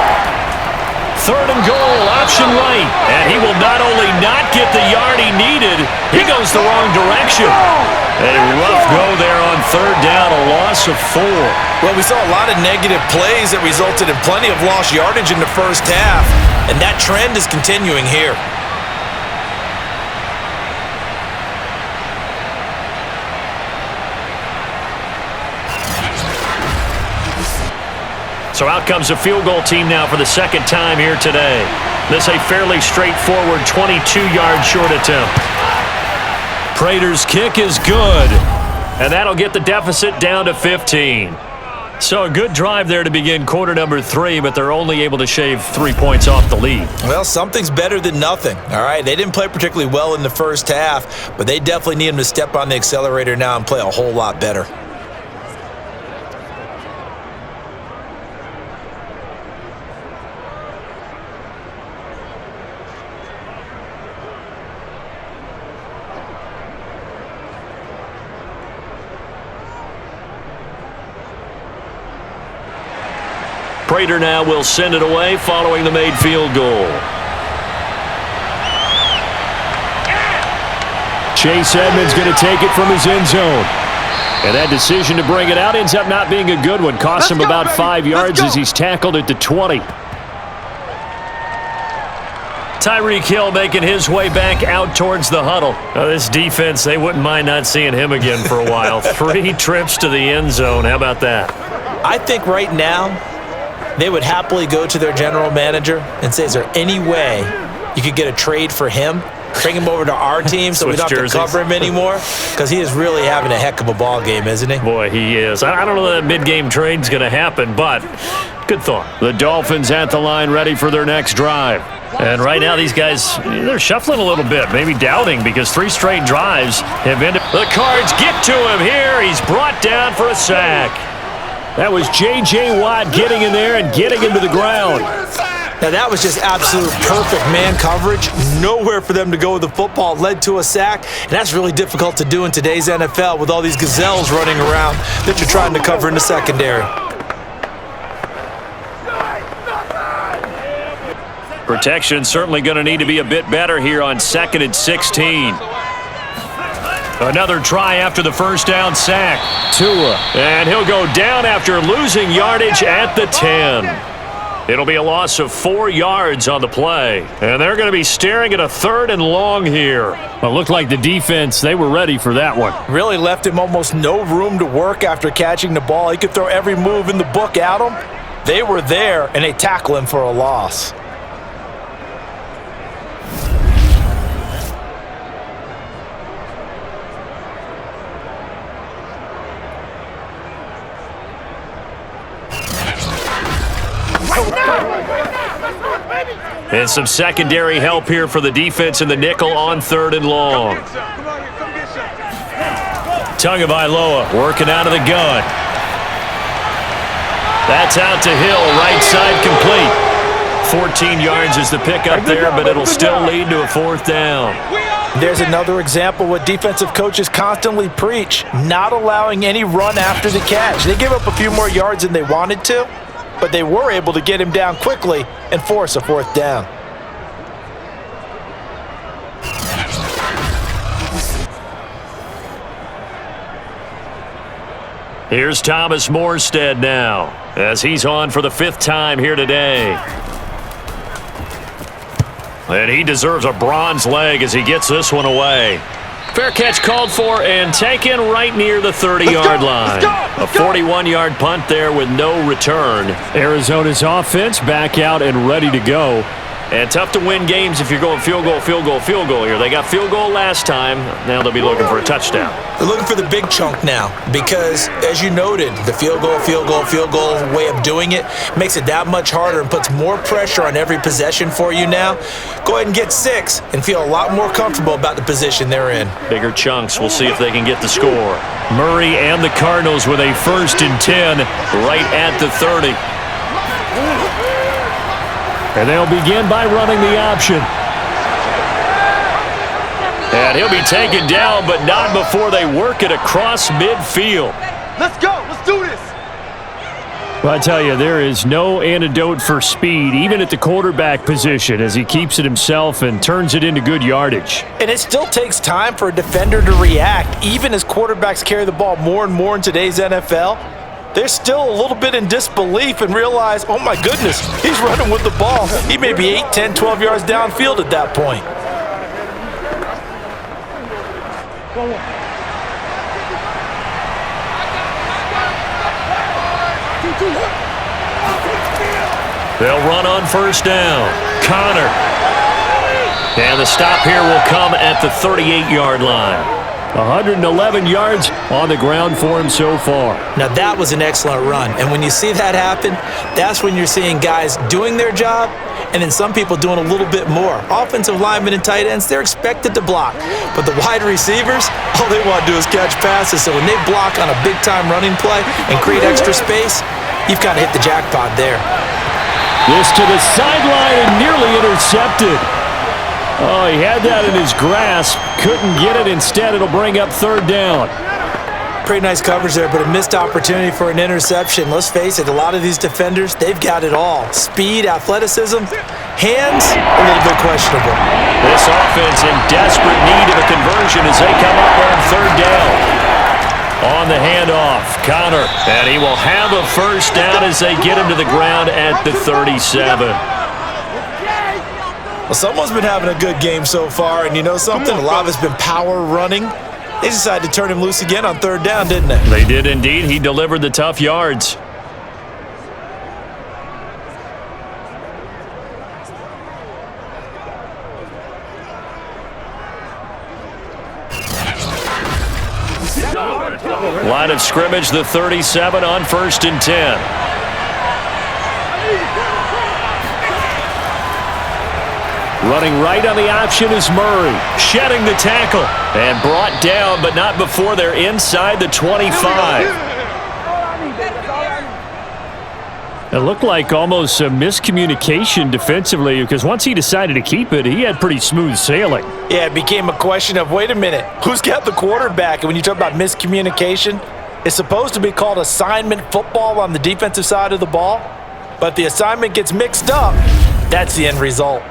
3rd and goal, option right. And he will not only not get the yard he needed, he goes the wrong direction. A rough go there on 3rd down, a loss of 4. Well, we saw a lot of negative plays that resulted in plenty of lost yardage in the first half, and that trend is continuing here. So out comes a field goal team now for the 2nd time here today. This a fairly straightforward 22-yard short attempt. Prater's kick is good. And that'll get the deficit down to 15. So a good drive there to begin quarter number 3, but they're only able to shave 3 points off the lead. Well, something's better than nothing, all right? They didn't play particularly well in the first half, but they definitely need them to step on the accelerator now and play a whole lot better. Prater now will send it away following the made field goal. Chase Edmonds going to take it from his end zone. And that decision to bring it out ends up not being a good one. Cost him about 5 yards as he's tackled at the 20. Tyreek Hill making his way back out towards the huddle. This defense, they wouldn't mind not seeing him again for a while. 3 trips to the end zone. How about that? I think right now they would happily go to their general manager and say, is there any way you could get a trade for him? Bring him over to our team so we don't have to cover him anymore? Because he is really having a heck of a ball game, isn't he? Boy, he is. I don't know that mid-game trade's going to happen, but good thought. The Dolphins at the line ready for their next drive. And right now these guys, they're shuffling a little bit, maybe doubting because 3 straight drives have ended. The Cards get to him here. He's brought down for a sack. That was J.J. Watt getting in there and getting him to the ground. Now that was just absolute perfect man coverage. Nowhere for them to go with the football. Led to a sack, and that's really difficult to do in today's NFL with all these gazelles running around that you're trying to cover in the secondary. Protection certainly going to need to be a bit better here on 2nd and 16. Another try after the first down sack. Tua. And he'll go down after losing yardage at the 10. It'll be a loss of 4 yards on the play. And they're going to be staring at a 3rd and long here. Well, it looked like the defense, they were ready for that one. Really left him almost no room to work after catching the ball. He could throw every move in the book at him. They were there, and they tackle him for a loss. And some secondary help here for the defense in the nickel on 3rd and long. Tagovailoa working out of the gun. That's out to Hill, right side complete. 14 yards is the pickup there, but it'll still lead to a 4th down. There's another example what defensive coaches constantly preach, not allowing any run after the catch. They gave up a few more yards than they wanted to, but they were able to get him down quickly and force a 4th down. Here's Thomas Morstead now, as he's on for the 5th time here today. And he deserves a bronze leg as he gets this one away. Fair catch called for and taken right near the 30-yard line. A 41-yard punt there with no return. Arizona's offense back out and ready to go. And tough to win games if you're going field goal, field goal, field goal here. They got field goal last time. Now they'll be looking for a touchdown. They're looking for the big chunk now because, as you noted, the field goal way of doing it makes it that much harder and puts more pressure on every possession for you now. Go ahead and get 6 and feel a lot more comfortable about the position they're in. Bigger chunks. We'll see if they can get the score. Murray and the Cardinals with a 1st and 10 right at the 30. And they'll begin by running the option. And he'll be taken down, but not before they work it across midfield. Let's go. Let's do this. Well, I tell you, there is no antidote for speed, even at the quarterback position, as he keeps it himself and turns it into good yardage. And it still takes time for a defender to react, even as quarterbacks carry the ball more and more in today's NFL. They're still a little bit in disbelief and realize, oh my goodness, he's running with the ball. He may be 8, 10, 12 yards downfield at that point. They'll run on 1st down. Connor. And the stop here will come at the 38-yard line. 111 yards on the ground for him so far. Now that was an excellent run, and when you see that happen, that's when you're seeing guys doing their job and then some people doing a little bit more. Offensive linemen and tight ends, they're expected to block, but the wide receivers, all they want to do is catch passes. So when they block on a big-time running play and create extra space, you've kind of hit the jackpot there. This to the sideline and nearly intercepted. Oh, he had that in his grasp. Couldn't get it. Instead, it'll bring up 3rd down. pretty nice coverage there, but a missed opportunity for an interception. Let's face it, a lot of these defenders, they've got it all. Speed, athleticism, hands, a little bit questionable. This offense in desperate need of a conversion as they come up on third down. On the handoff, Connor, and he will have a first down as they get him to the ground at the 37. Well, someone's been having a good game so far, and you know something? A lot of it's been power running. They decided to turn him loose again on third down, didn't they? They did indeed. He delivered the tough yards. Line of scrimmage, the 37 on 1st and 10. Running right on the option is Murray. Shedding the tackle. And brought down, but not before they're inside the 25. It looked like almost a miscommunication defensively because once he decided to keep it, he had pretty smooth sailing. Yeah, it became a question of, wait a minute, who's got the quarterback? And when you talk about miscommunication, it's supposed to be called assignment football on the defensive side of the ball, but the assignment gets mixed up. That's the end result.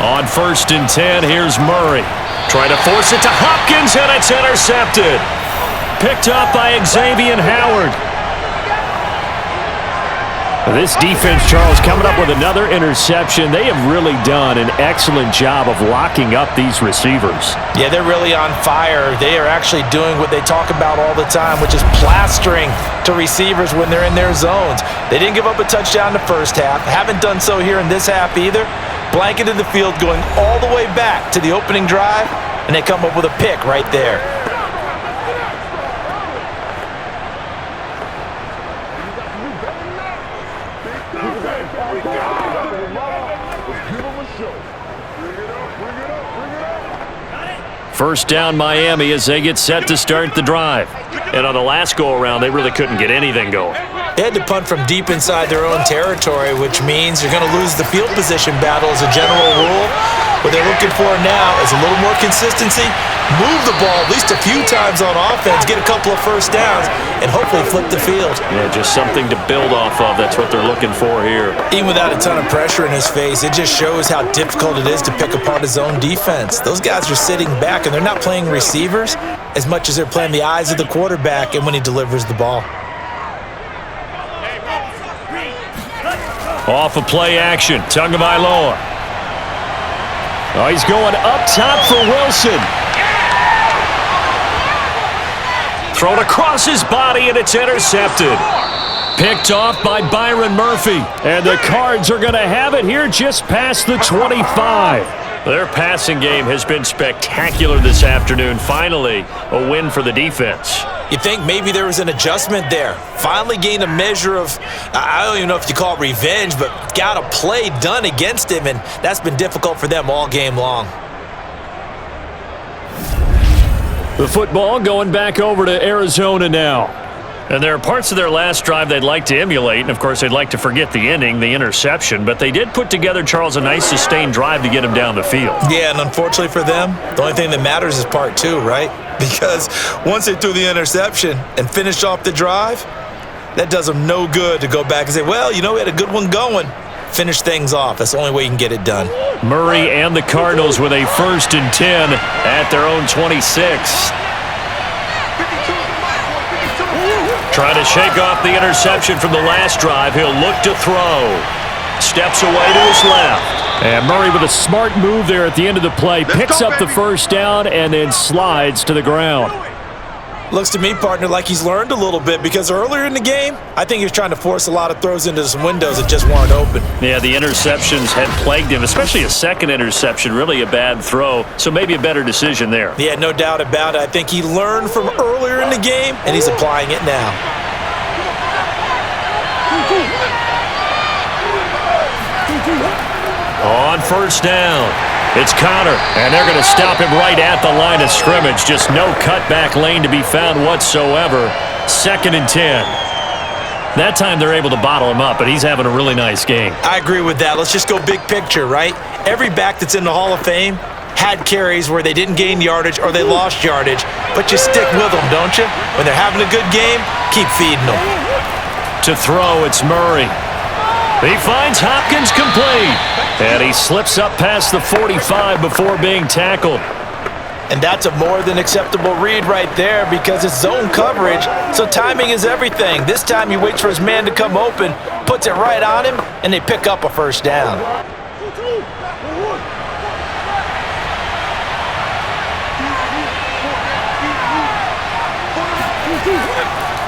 On 1st and 10, here's Murray. Trying to force it to Hopkins, and it's intercepted. Picked up by Xavier Howard. This defense, Charles, coming up with another interception. They have really done an excellent job of locking up these receivers. Yeah, they're really on fire. They are actually doing what they talk about all the time, which is plastering to receivers when they're in their zones. They didn't give up a touchdown in the first half. Haven't done so here in this half either. Blanketed the field going all the way back to the opening drive, and they come up with a pick right there. First down Miami as they get set to start the drive. And on the last go-around, they really couldn't get anything going. They had to punt from deep inside their own territory, which means you're going to lose the field position battle as a general rule. What they're looking for now is a little more consistency, move the ball at least a few times on offense, get a couple of first downs, and hopefully flip the field. Yeah, just something to build off of. That's what they're looking for here. Even without a ton of pressure in his face, it just shows how difficult it is to pick apart his own defense. Those guys are sitting back, and they're not playing receivers as much as they're playing the eyes of the quarterback and when he delivers the ball. Off of play action, Tagovailoa. Oh, he's going up top for Wilson. Thrown across his body, and it's intercepted. Picked off by Byron Murphy. And the Cards are going to have it here just past the 25. Their passing game has been spectacular this afternoon. Finally, a win for the defense. You think maybe there was an adjustment there. Finally gained a measure of, I don't even know if you call it revenge, but got a play done against him, and that's been difficult for them all game long. The football going back over to Arizona now. And there are parts of their last drive they'd like to emulate, and of course they'd like to forget the ending, the interception, but they did put together, Charles, a nice sustained drive to get him down the field. Yeah, and unfortunately for them, the only thing that matters is part two, right? Because once they threw the interception and finished off the drive, that does them no good to go back and say, well, you know, we had a good one going. Finish things off. That's the only way you can get it done. Murray and the Cardinals with a 1st and 10 at their own 26. Trying to shake off the interception from the last drive. He'll look to throw. Steps away to his left. And Murray with a smart move there at the end of the play. Picks up the first down and then slides to the ground. Looks to me, partner, like he's learned a little bit because earlier in the game, I think he was trying to force a lot of throws into some windows that just weren't open. Yeah, the interceptions had plagued him, especially a second interception, really a bad throw. So maybe a better decision there. Yeah, no doubt about it. I think he learned from earlier in the game, and he's applying it now. On first down, It's Connor, and they're going to stop him right at the line of scrimmage. Just no cutback lane to be found whatsoever. 2nd and 10. That time they're able to bottle him up, but he's having a really nice game. I agree with that. Let's just go big picture, right? Every back that's in the Hall of Fame had carries where they didn't gain yardage or they lost yardage, but you stick with them, don't you? When they're having a good game, keep feeding them. To throw, it's Murray. He finds Hopkins complete, and he slips up past the 45 before being tackled. And that's a more than acceptable read right there because it's zone coverage, so timing is everything. This time he waits for his man to come open, puts it right on him, and they pick up a first down.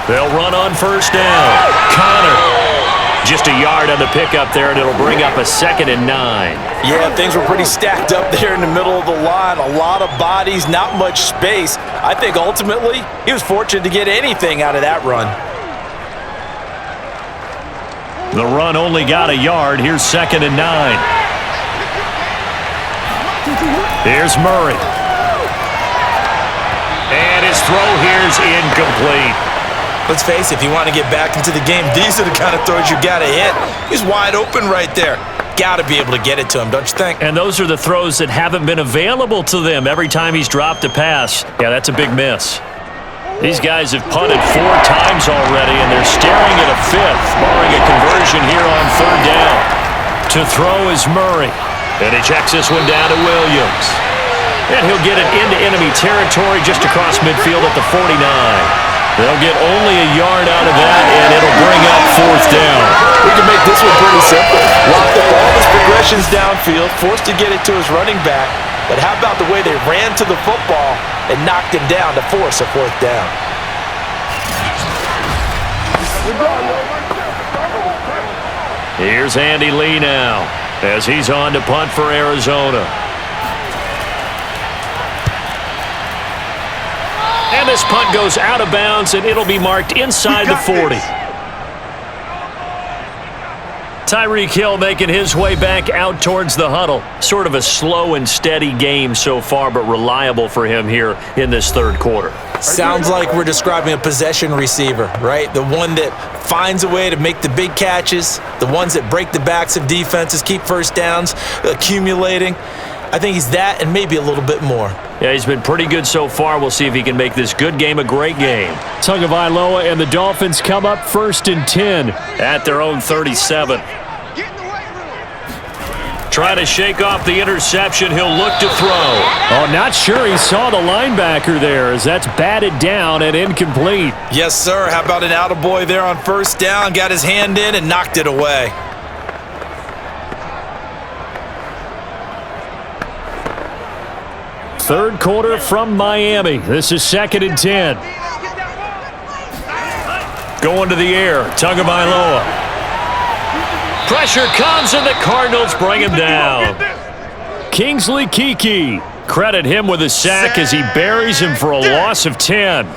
They'll run on first down. Connor. Just a yard on the pickup there, and it'll bring up a 2nd and 9. Yeah, things were pretty stacked up there in the middle of the line. A lot of bodies, not much space. I think ultimately he was fortunate to get anything out of that run. The run only got a yard. Here's 2nd and 9. Here's Murray. And his throw here's incomplete. Let's face it, if you want to get back into the game, these are the kind of throws you got to hit. He's wide open right there. Got to be able to get it to him, don't you think? And those are the throws that haven't been available to them every time he's dropped a pass. Yeah, that's a big miss. These guys have punted 4 times already, and they're staring at a 5th, barring a conversion here on 3rd down. To throw is Murray, and he checks this one down to Williams. And he'll get it into enemy territory just across midfield at the 49. They'll get only a yard out of that, and it'll bring up 4th down. We can make this one pretty simple. Locked up all his progressions downfield, forced to get it to his running back. But how about the way they ran to the football and knocked him down to force a 4th down? Here's Andy Lee now as he's on to punt for Arizona. And this punt goes out of bounds, and it'll be marked inside the 40. Tyreek Hill making his way back out towards the huddle. Sort of a slow and steady game so far, but reliable for him here in this 3rd quarter. Sounds like we're describing a possession receiver, right? The one that finds a way to make the big catches, the ones that break the backs of defenses, keep first downs, accumulating. I think he's that and maybe a little bit more. Yeah, he's been pretty good so far. We'll see if he can make this good game a great game. Tagovailoa and the Dolphins come up 1st and 10 at their own 37. Trying to shake off the interception. He'll look to throw. Oh, not sure he saw the linebacker there as that's batted down and incomplete. Yes, sir. How about an attaboy there on first down? Got his hand in and knocked it away. Third quarter from Miami. This is 2nd and 10. Going to the air. Tagovailoa. Pressure comes, and the Cardinals bring him down. Kingsley Keke. Credit him with a sack as he buries him for a loss of 10.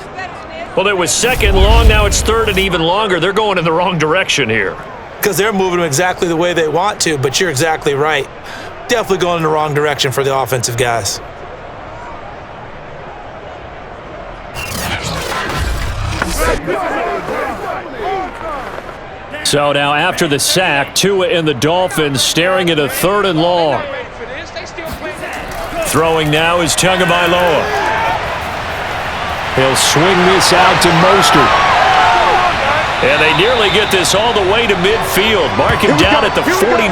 Well, it was 2nd long. Now it's 3rd and even longer. They're going in the wrong direction here. Because they're moving them exactly the way they want to, but you're exactly right. Definitely going in the wrong direction for the offensive guys. So now after the sack, Tua and the Dolphins staring at a 3rd and long. Throwing now is Tagovailoa. He'll swing this out to Mostert. And they nearly get this all the way to midfield. Mark him down at the 49.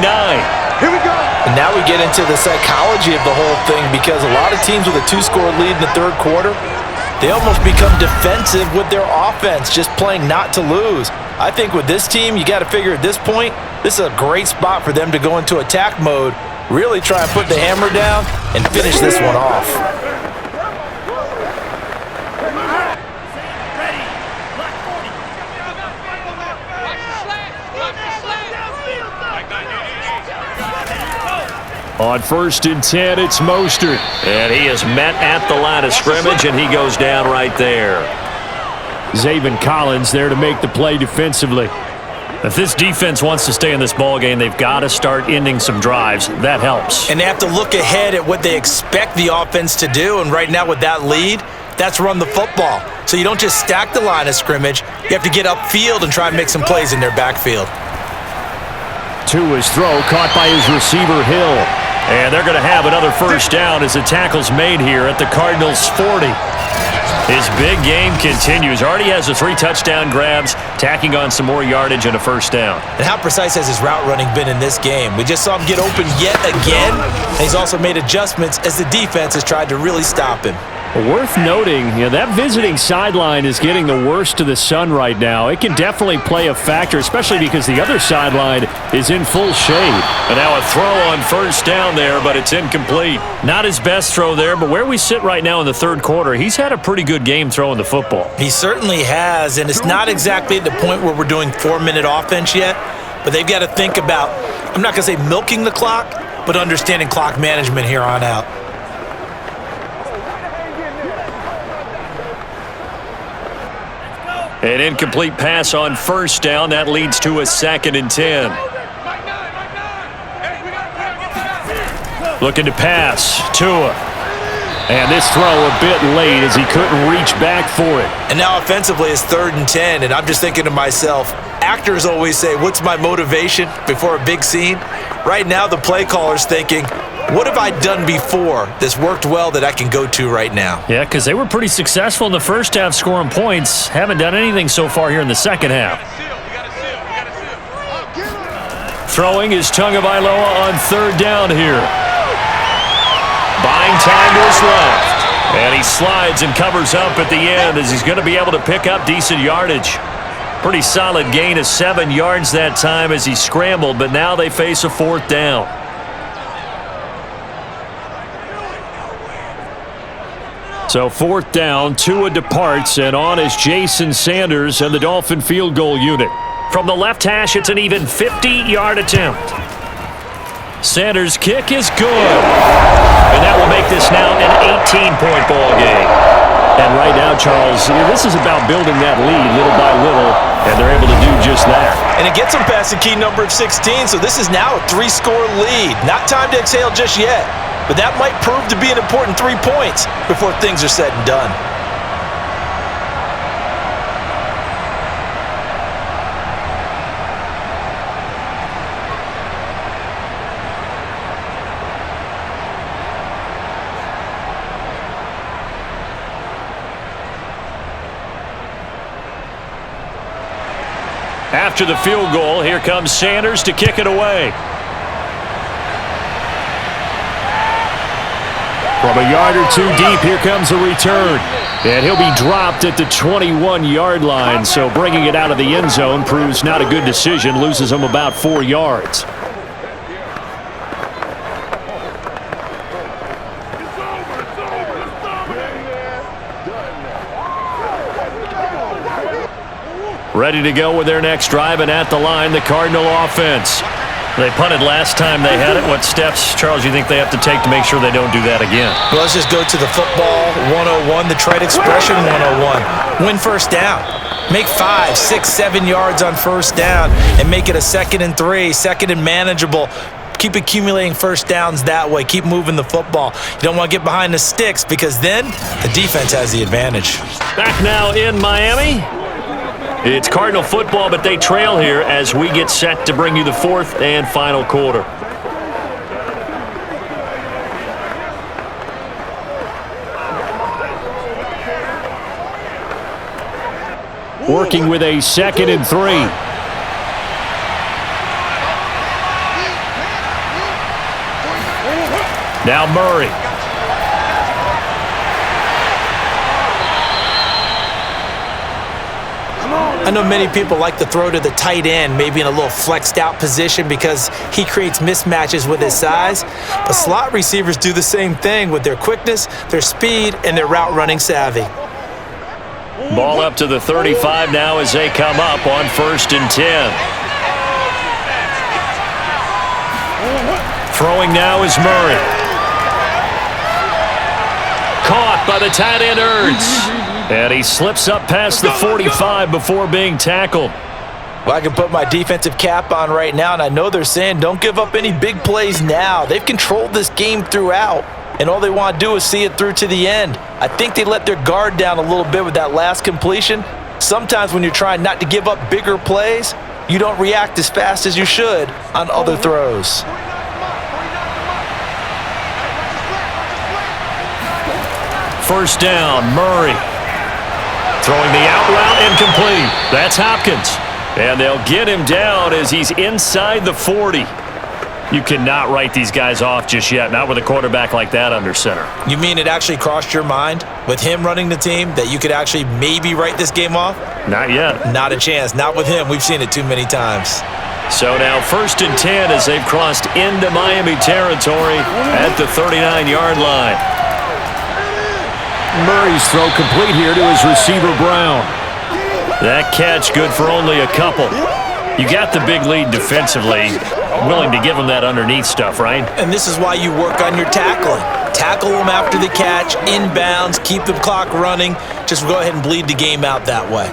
Here we go. And now we get into the psychology of the whole thing because a lot of teams with a 2-score lead in the 3rd quarter, they almost become defensive with their offense, just playing not to lose. I think with this team, you got to figure at this point, this is a great spot for them to go into attack mode, really try and put the hammer down and finish this one off. On 1st and 10, it's Mostert. And he is met at the line of scrimmage, and he goes down right there. Zaven Collins there to make the play defensively. If this defense wants to stay in this ballgame, they've got to start ending some drives. That helps. And they have to look ahead at what they expect the offense to do. And right now with that lead, that's run the football. So you don't just stack the line of scrimmage. You have to get upfield and try and make some plays in their backfield. To his throw, caught by his receiver, Hill. And they're going to have another first down as the tackle's made here at the Cardinals' 40. His big game continues. Already has the 3 touchdown grabs, tacking on some more yardage and a first down. And how precise has his route running been in this game? We just saw him get open yet again. And he's also made adjustments as the defense has tried to really stop him. Worth noting, that visiting sideline is getting the worst of the sun right now. It can definitely play a factor, especially because the other sideline is in full shade. And now a throw on first down there, but it's incomplete. Not his best throw there, but where we sit right now in the third quarter, he's had a pretty good game throwing the football. He certainly has, and it's not exactly at the point where we're doing 4-minute offense yet, but they've got to think about, I'm not going to say milking the clock, but understanding clock management here on out. An incomplete pass on first down. That leads to a 2nd and 10. Looking to pass. Tua. And this throw a bit late as he couldn't reach back for it. And now offensively it's 3rd and 10, and I'm just thinking to myself, actors always say, what's my motivation before a big scene? Right now the play caller's thinking, what have I done before that's worked well that I can go to right now? Yeah, because they were pretty successful in the first half scoring points. Haven't done anything so far here in the second half. Throwing is Tagovailoa on 3rd down here. Buying time to his left. And he slides and covers up at the end as he's going to be able to pick up decent yardage. Pretty solid gain of 7 yards that time as he scrambled, but now they face a 4th down. So 4th down, Tua departs, and on is Jason Sanders and the Dolphin field goal unit. From the left hash, it's an even 50-yard attempt. Sanders' kick is good. And that will make this now an 18-point ball game. And right now, Charles, this is about building that lead little by little, and they're able to do just that. And it gets them past the key number of 16, so this is now a 3-score lead. Not time to exhale just yet. But that might prove to be an important 3 points before things are said and done. After the field goal, here comes Sanders to kick it away. From a yard or 2 deep, here comes a return. And he'll be dropped at the 21-yard line, so bringing it out of the end zone proves not a good decision, loses him about 4 yards. Ready to go with their next drive, and at the line, the Cardinal offense. They punted last time they had it. What steps, Charles, you think they have to take to make sure they don't do that again? Well, let's just go to the football 101, the trade expression 101. Win first down. Make 5, 6, 7 yards on first down and make it a 2nd and 3, 2nd and manageable. Keep accumulating first downs that way. Keep moving the football. You don't want to get behind the sticks because then the defense has the advantage. Back now in Miami. It's Cardinal football, but they trail here as we get set to bring you the 4th and final quarter. Working with a 2nd and 3. Now Murray. I know many people like to throw to the tight end, maybe in a little flexed out position because he creates mismatches with his size. But slot receivers do the same thing with their quickness, their speed, and their route running savvy. Ball up to the 35 now as they come up on 1st and 10. Throwing now is Murray. Caught by the tight end Ertz. And he slips up past the 45 before being tackled. Well, I can put my defensive cap on right now, and I know they're saying don't give up any big plays now. They've controlled this game throughout, and all they want to do is see it through to the end. I think they let their guard down a little bit with that last completion. Sometimes when you're trying not to give up bigger plays, you don't react as fast as you should on other throws. First down, Murray. Throwing the out route incomplete. That's Hopkins. And they'll get him down as he's inside the 40. You cannot write these guys off just yet, not with a quarterback like that under center. You mean it actually crossed your mind with him running the team that you could actually maybe write this game off? Not yet. Not a chance. Not with him. We've seen it too many times. So now 1st and 10 as they've crossed into Miami territory at the 39-yard line. Murray's throw complete here to his receiver, Brown. That catch good for only a couple. You got the big lead defensively. Willing to give them that underneath stuff, right? And this is why you work on your tackling. Tackle them after the catch, inbounds, keep the clock running. Just go ahead and bleed the game out that way.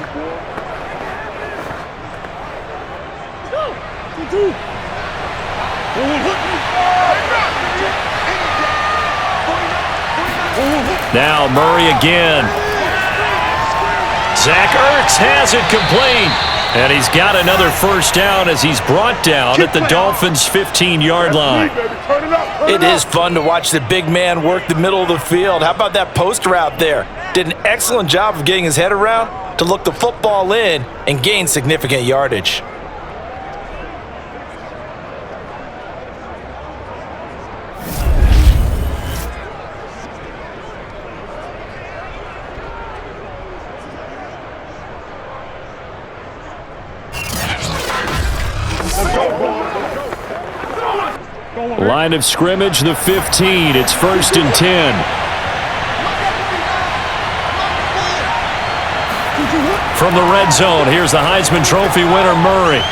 Now Murray again. Zach Ertz has it complete. And he's got another first down as he's brought down at the Dolphins' 15-yard line. It is fun to watch the big man work the middle of the field. How about that post route there? Did an excellent job of getting his head around to look the football in and gain significant yardage. Line of scrimmage, the 15. It's 1st and 10. From the red zone, here's the Heisman Trophy winner, Murray.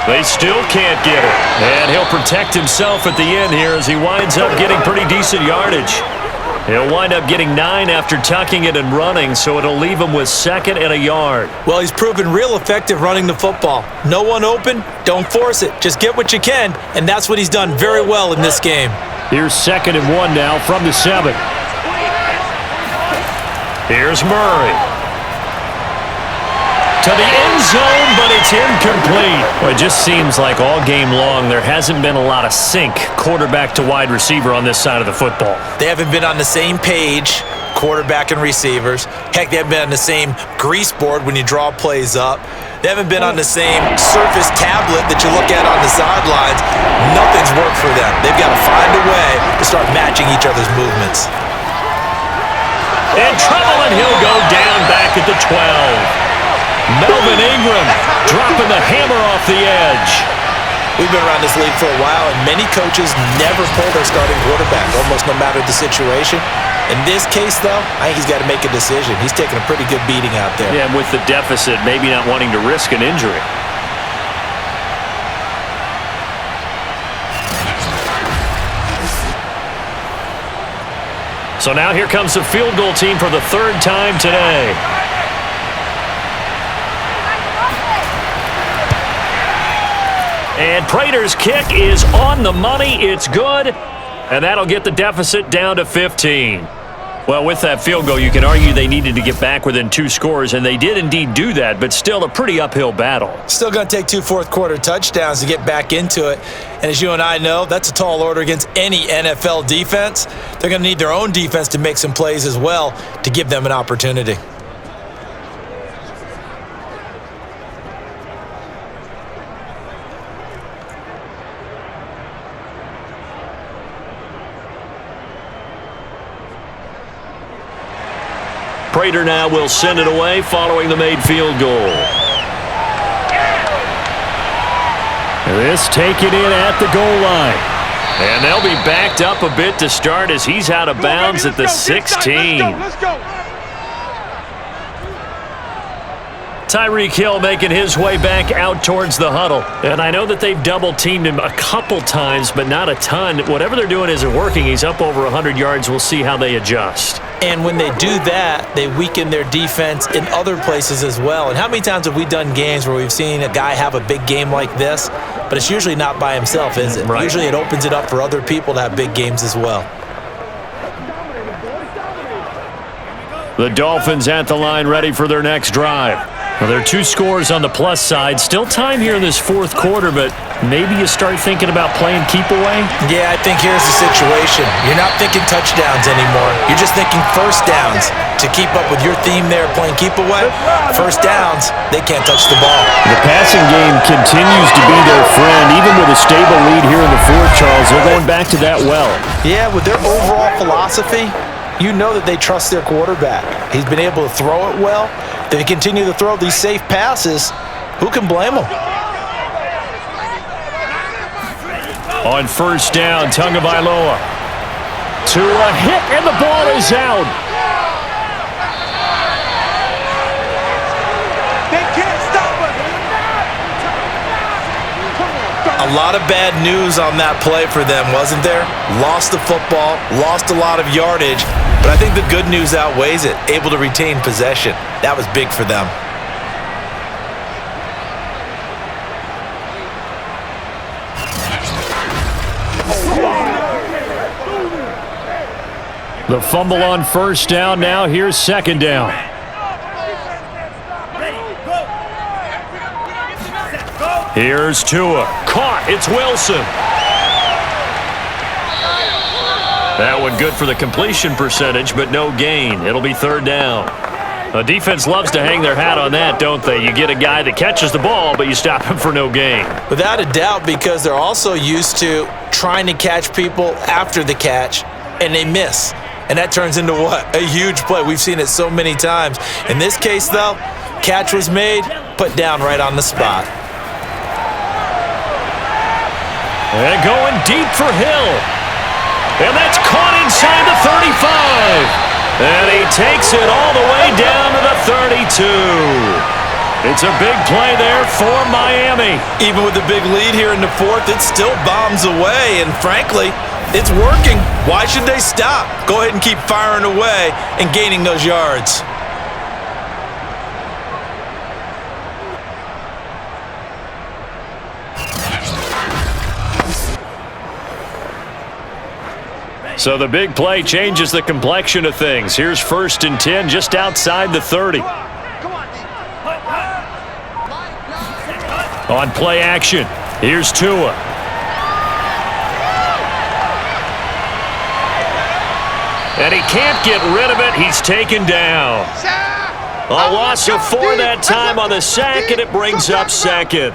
They still can't get it. And he'll protect himself at the end here as he winds up getting pretty decent yardage. He'll wind up getting 9 after tucking it and running, so it'll leave him with 2nd and a yard. Well, he's proven real effective running the football. No one open, don't force it. Just get what you can, and that's what he's done very well in this game. Here's 2nd and 1 now from the 7. Here's Murray. To the end zone, but it's incomplete. Well, it just seems like all game long there hasn't been a lot of sync quarterback to wide receiver on this side of the football. They haven't been on the same page, quarterback and receivers. Heck, they haven't been on the same grease board when you draw plays up. They haven't been on the same surface tablet that you look at on the sidelines. Nothing's worked for them. They've got to find a way to start matching each other's movements. In trouble, and he'll go down back at the 12. Melvin Ingram dropping the hammer off the edge. We've been around this league for a while, and many coaches never pull their starting quarterback, almost no matter the situation. In this case, though, I think he's got to make a decision. He's taking a pretty good beating out there. Yeah, and with the deficit, maybe not wanting to risk an injury. So now here comes the field goal team for the 3rd time today. And Prater's kick is on the money. It's good. And that'll get the deficit down to 15. Well, with that field goal, you can argue they needed to get back within 2 scores, and they did indeed do that, but still a pretty uphill battle. Still going to take 2 fourth-quarter touchdowns to get back into it. And as you and I know, that's a tall order against any NFL defense. They're going to need their own defense to make some plays as well to give them an opportunity. Prater now will send it away following the made field goal. This taken in at the goal line. And they'll be backed up a bit to start as he's out of bounds at the 16. Let's go. Tyreek Hill making his way back out towards the huddle. And I know that they've double-teamed him a couple times, but not a ton. Whatever they're doing isn't working. He's up over 100 yards. We'll see how they adjust. And when they do that, they weaken their defense in other places as well. And how many times have we done games where we've seen a guy have a big game like this, but it's usually not by himself, is it? Right. Usually it opens it up for other people to have big games as well. The Dolphins at the line ready for their next drive. Well, there are 2 scores on the plus side. Still time here in this fourth quarter, but maybe you start thinking about playing keep away? Yeah, I think here's the situation. You're not thinking touchdowns anymore. You're just thinking first downs. To keep up with your theme there, playing keep away, first downs, they can't touch the ball. The passing game continues to be their friend, even with a stable lead here in the fourth, Charles. They're going back to that well. Yeah, with their overall philosophy, you know that they trust their quarterback. He's been able to throw it well. They continue to throw these safe passes. Who can blame them? On first down, Tagovailoa to a hit, and the ball is out. They can't stop us. A lot of bad news on that play for them, wasn't there? Lost the football, lost a lot of yardage, but I think the good news outweighs it. Able to retain possession. That was big for them. The fumble on first down. Now here's second down. Here's Tua. Caught. It's Wilson. That one good for the completion percentage, but no gain. It'll be third down. The defense loves to hang their hat on that, don't they? You get a guy that catches the ball, but you stop him for no gain. Without a doubt, because they're also used to trying to catch people after the catch, and they miss. And that turns into what? A huge play. We've seen it so many times. In this case, though, catch was made, put down right on the spot. And going deep for Hill. And that's caught inside the 35. And he takes it all the way down to the 32. It's a big play there for Miami. Even with the big lead here in the fourth, it still bombs away, and frankly, it's working. Why should they stop? Go ahead and keep firing away and gaining those yards. So the big play changes the complexion of things. Here's first and 10 just outside the 30. On play action, here's Tua. And he can't get rid of it. He's taken down. A loss of 4 that time on the sack, and it brings up second.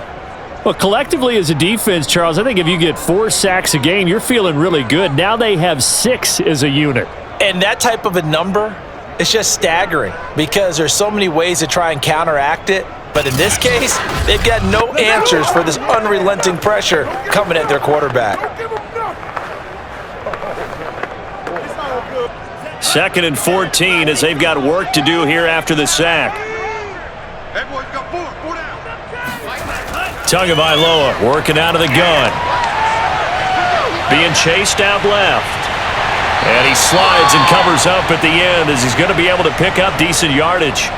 Well, collectively as a defense, Charles, I think if you get 4 sacks a game, you're feeling really good. Now they have 6 as a unit. And that type of a number is just staggering because there's so many ways to try and counteract it. But in this case, they've got no answers for this unrelenting pressure coming at their quarterback. Second and 14 as they've got work to do here after the sack. Hey, boys, got 4 down. Tagovailoa working out of the gun. Being chased out left. And he slides and covers up at the end as he's going to be able to pick up decent yardage.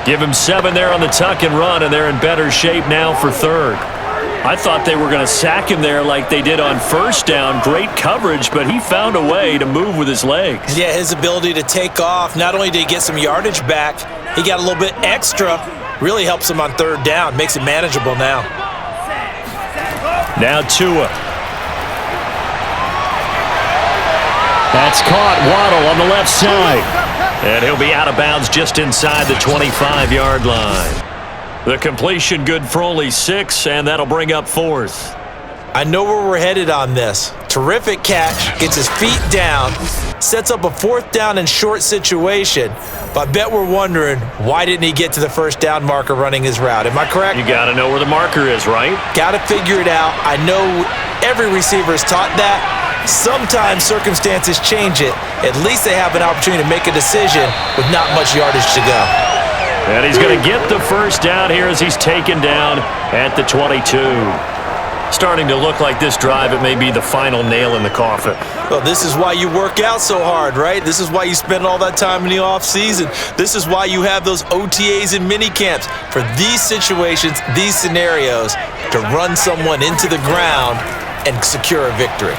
Give him 7 there on the tuck and run, and they're in better shape now for third. I thought they were going to sack him there like they did on first down. Great coverage, but he found a way to move with his legs. Yeah, his ability to take off, not only did he get some yardage back, he got a little bit extra. Really helps him on third down, makes it manageable now. Now Tua. That's caught. Waddle on the left side. And he'll be out of bounds just inside the 25-yard line. The completion good for only 6, and that'll bring up fourth. I know where we're headed on this. Terrific catch, gets his feet down, sets up a fourth down and short situation. But I bet we're wondering, why didn't he get to the first down marker running his route? Am I correct? You got to know where the marker is, right? Got to figure it out. I know every receiver is taught that. Sometimes circumstances change it. At least they have an opportunity to make a decision with not much yardage to go. And he's going to get the first down here as he's taken down at the 22. Starting to look like this drive, it may be the final nail in the coffin. Well, this is why you work out so hard, right? This is why you spend all that time in the offseason. This is why you have those OTAs and mini camps for these situations, these scenarios, to run someone into the ground and secure a victory.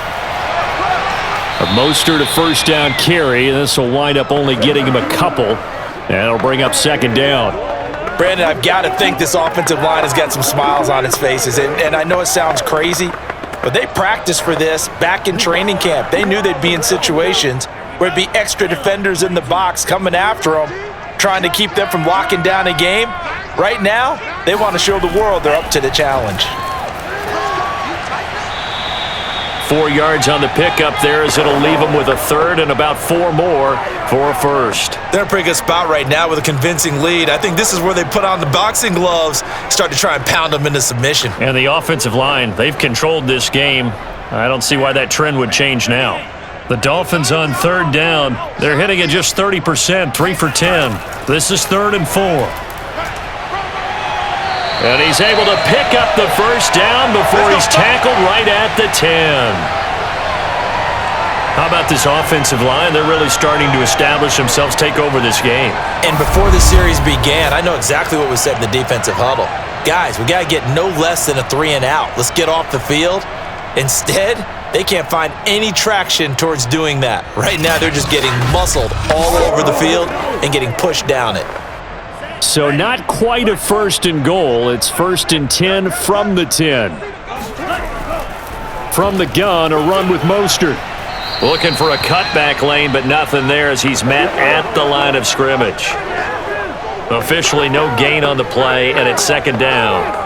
A Mostert to first down carry, and this will wind up only getting him a couple, and it'll bring up second down. Brandon, I've got to think this offensive line has got some smiles on its faces, and I know it sounds crazy, but they practiced for this back in training camp. They knew they'd be in situations where it'd be extra defenders in the box coming after them, trying to keep them from locking down a game. Right now, they want to show the world they're up to the challenge. 4 yards on the pickup there as it'll leave them with a third and about 4 more for a first. They're in a pretty good spot right now with a convincing lead. I think this is where they put on the boxing gloves, start to try and pound them into submission. And the offensive line, they've controlled this game. I don't see why that trend would change now. The Dolphins on third down. They're hitting at just 30%, 3 for 10. This is 3rd and 4. And he's able to pick up the first down before he's tackled right at the 10. How about this offensive line? They're really starting to establish themselves, take over this game. And before the series began, I know exactly what was said in the defensive huddle. Guys, we got to get no less than a 3 and out. Let's get off the field. Instead, they can't find any traction towards doing that. Right now, they're just getting muscled all over the field and getting pushed down it. So not quite a 1st and goal. It's 1st and 10 from the 10. From the gun, a run with Mostert. Looking for a cutback lane, but nothing there as he's met at the line of scrimmage. Officially no gain on the play, and it's second down.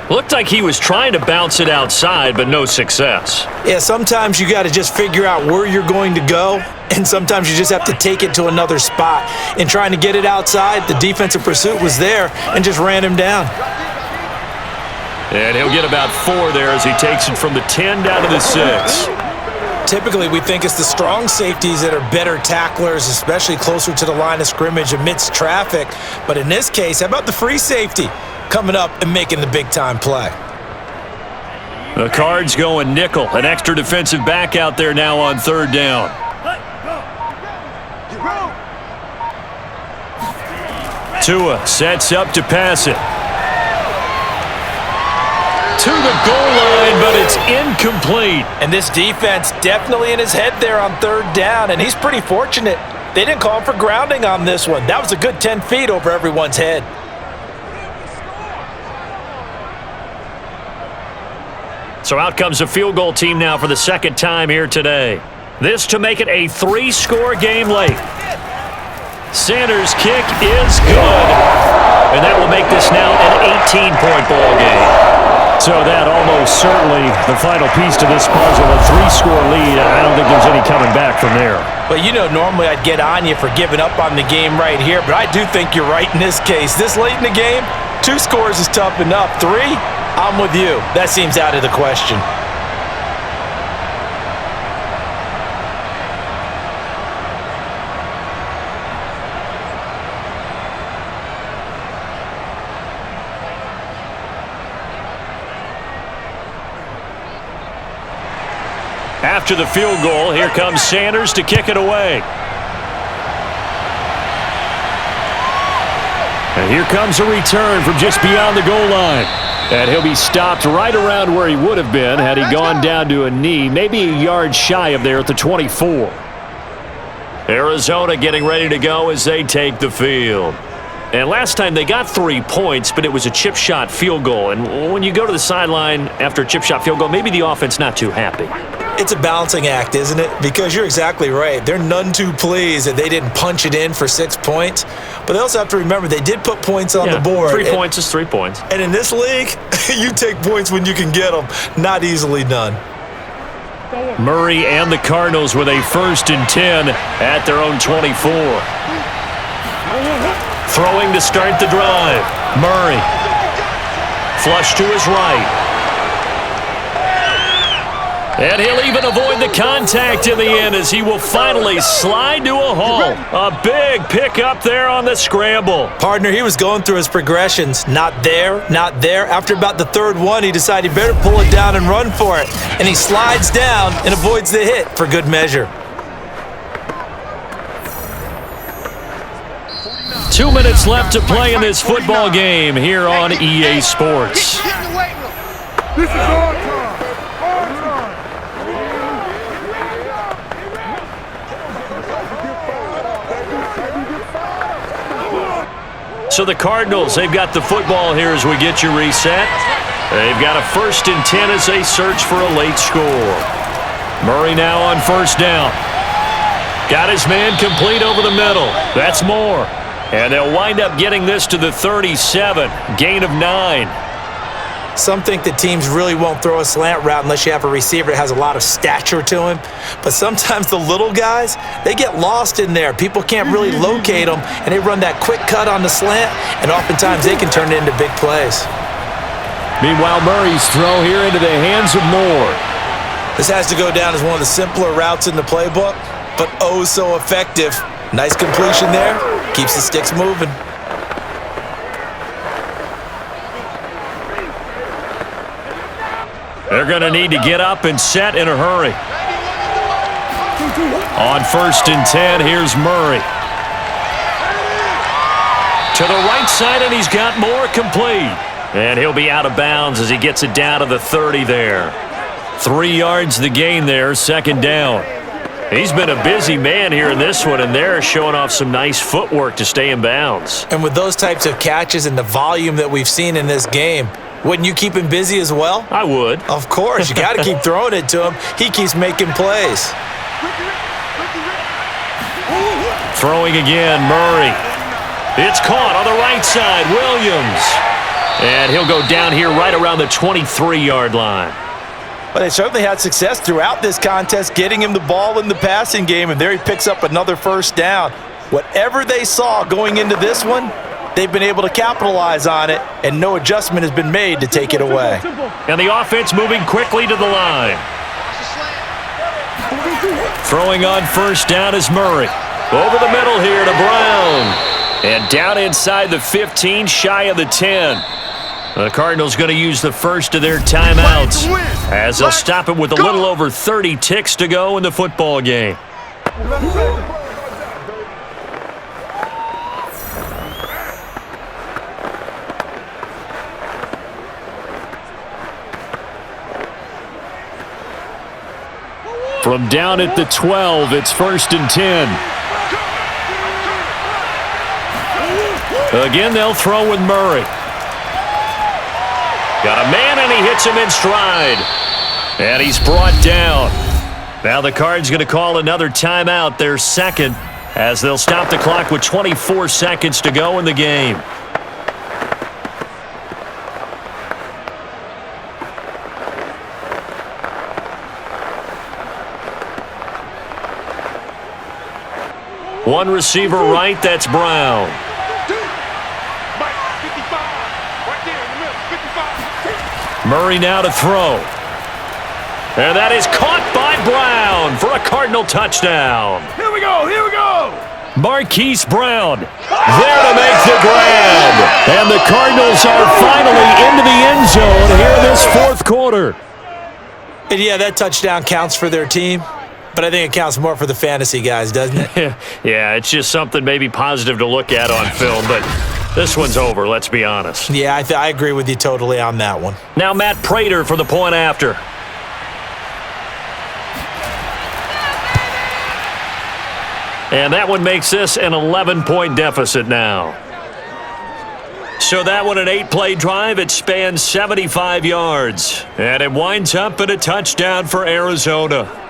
Looked like he was trying to bounce it outside, but no success. Yeah, sometimes you got to just figure out where you're going to go, and sometimes you just have to take it to another spot. In trying to get it outside, the defensive pursuit was there and just ran him down. And he'll get about 4 there as he takes it from the 10 down to the 6. Typically, we think it's the strong safeties that are better tacklers, especially closer to the line of scrimmage amidst traffic. But in this case, how about the free safety coming up and making the big-time play? The Cards going nickel. An extra defensive back out there now on third down. Tua sets up to pass it. To the goal line, but it's incomplete. And this defense definitely in his head there on third down, and he's pretty fortunate. They didn't call him for grounding on this one. That was a good 10 feet over everyone's head. So out comes a field goal team now for the second time here today. This to make it a 3-score game late. Sanders' kick is good. And that will make this now an 18-point ball game. So that almost certainly the final piece to this puzzle, a 3-score lead. I don't think there's any coming back from there. But you know, normally I'd get on you for giving up on the game right here, but I do think you're right in this case. This late in the game, 2 scores is tough enough. 3, I'm with you. That seems out of the question. After the field goal, here comes Sanders to kick it away. And here comes a return from just beyond the goal line. And he'll be stopped right around where he would have been had he gone down to a knee, maybe a yard shy of there at the 24. Arizona getting ready to go as they take the field. And last time they got 3 points, but it was a chip shot field goal. And when you go to the sideline after a chip shot field goal, maybe the offense not too happy. It's a balancing act, isn't it? Because you're exactly right. They're none too pleased that they didn't punch it in for 6 points. But they also have to remember they did put points on the board. 3 points is 3 points. And in this league, you take points when you can get them. Not easily done. Murray and the Cardinals with a 1st and 10 at their own 24. Throwing to start the drive. Murray. Flush to his right. And he'll even avoid the contact in the end as he will finally slide to a halt. A big pickup there on the scramble. Partner, he was going through his progressions. Not there, not there. After about the third one, he decided he better pull it down and run for it. And he slides down and avoids the hit for good measure. 2 minutes left to play in this football game here on EA Sports. This is our time. Our time. So the Cardinals, they've got the football here as we get you reset. They've got a 1st and 10 as they search for a late score. Murray now on 1st down. Got his man complete over the middle. That's more. And they'll wind up getting this to the 37. Gain of 9. Some think that teams really won't throw a slant route unless you have a receiver that has a lot of stature to him. But sometimes the little guys, they get lost in there. People can't really locate them, and they run that quick cut on the slant, and oftentimes they can turn it into big plays. Meanwhile, Murray's throw here into the hands of Moore. This has to go down as one of the simpler routes in the playbook, but oh so effective. Nice completion there. Keeps the sticks moving. They're going to need to get up and set in a hurry. On 1st and 10, here's Murray. To the right side, and he's got Moore complete. And he'll be out of bounds as he gets it down to the 30 there. 3 yards the gain there, 2nd down. He's been a busy man here in this one, and they're showing off some nice footwork to stay in bounds. And with those types of catches and the volume that we've seen in this game, wouldn't you keep him busy as well? I would. Of course. You got to keep throwing it to him. He keeps making plays. Throwing again, Murray. It's caught on the right side, Williams. And he'll go down here right around the 23-yard line. But they certainly had success throughout this contest, getting him the ball in the passing game, and there he picks up another 1st down. Whatever they saw going into this one, they've been able to capitalize on it, and no adjustment has been made to take it away. And the offense moving quickly to the line. Throwing on 1st down is Murray. Over the middle here to Brown. And down inside the 15, shy of the 10. The Cardinals going to use the first of their timeouts as they'll stop it with a little over 30 ticks to go in the football game. From down at the 12, it's 1st and 10. Again, they'll throw with Murray. Got a man, and he hits him in stride. And he's brought down. Now the Cards going to call another timeout, their 2nd, as they'll stop the clock with 24 seconds to go in the game. One receiver right, that's Brown. Murray now to throw. And that is caught by Brown for a Cardinal touchdown. Here we go, here we go. Marquise Brown there to make the grab. And the Cardinals are finally into the end zone here in this 4th quarter. And yeah, that touchdown counts for their team, but I think it counts more for the fantasy guys, doesn't it? Yeah, it's just something maybe positive to look at on film, but this one's over, let's be honest. Yeah, I agree with you totally on that one. Now Matt Prater for the point after. And that one makes this an 11-point deficit now. So that one, an 8-play drive, it spans 75 yards. And it winds up in a touchdown for Arizona.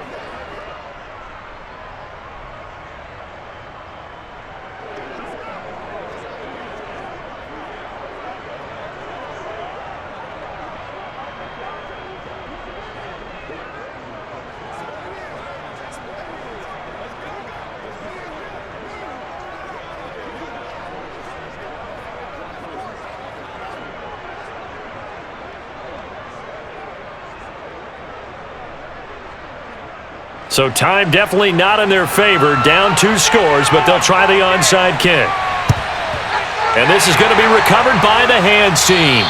So time definitely not in their favor. Down 2 scores, but they'll try the onside kick. And this is going to be recovered by the hands team.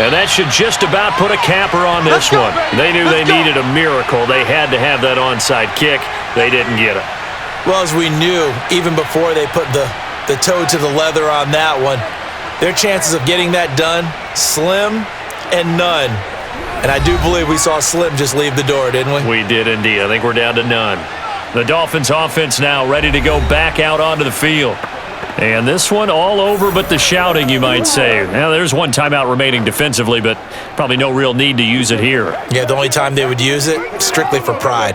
And that should just about put a capper on this one. They knew they needed a miracle. They had to have that onside kick. They didn't get it. Well, as we knew, even before they put the toe to the leather on that one, their chances of getting that done, slim and none. And I do believe we saw Slim just leave the door, didn't we? We did indeed. I think we're down to none. The Dolphins offense now ready to go back out onto the field. And this one all over but the shouting, you might say. Now, there's one timeout remaining defensively, but probably no real need to use it here. Yeah, the only time they would use it, strictly for pride.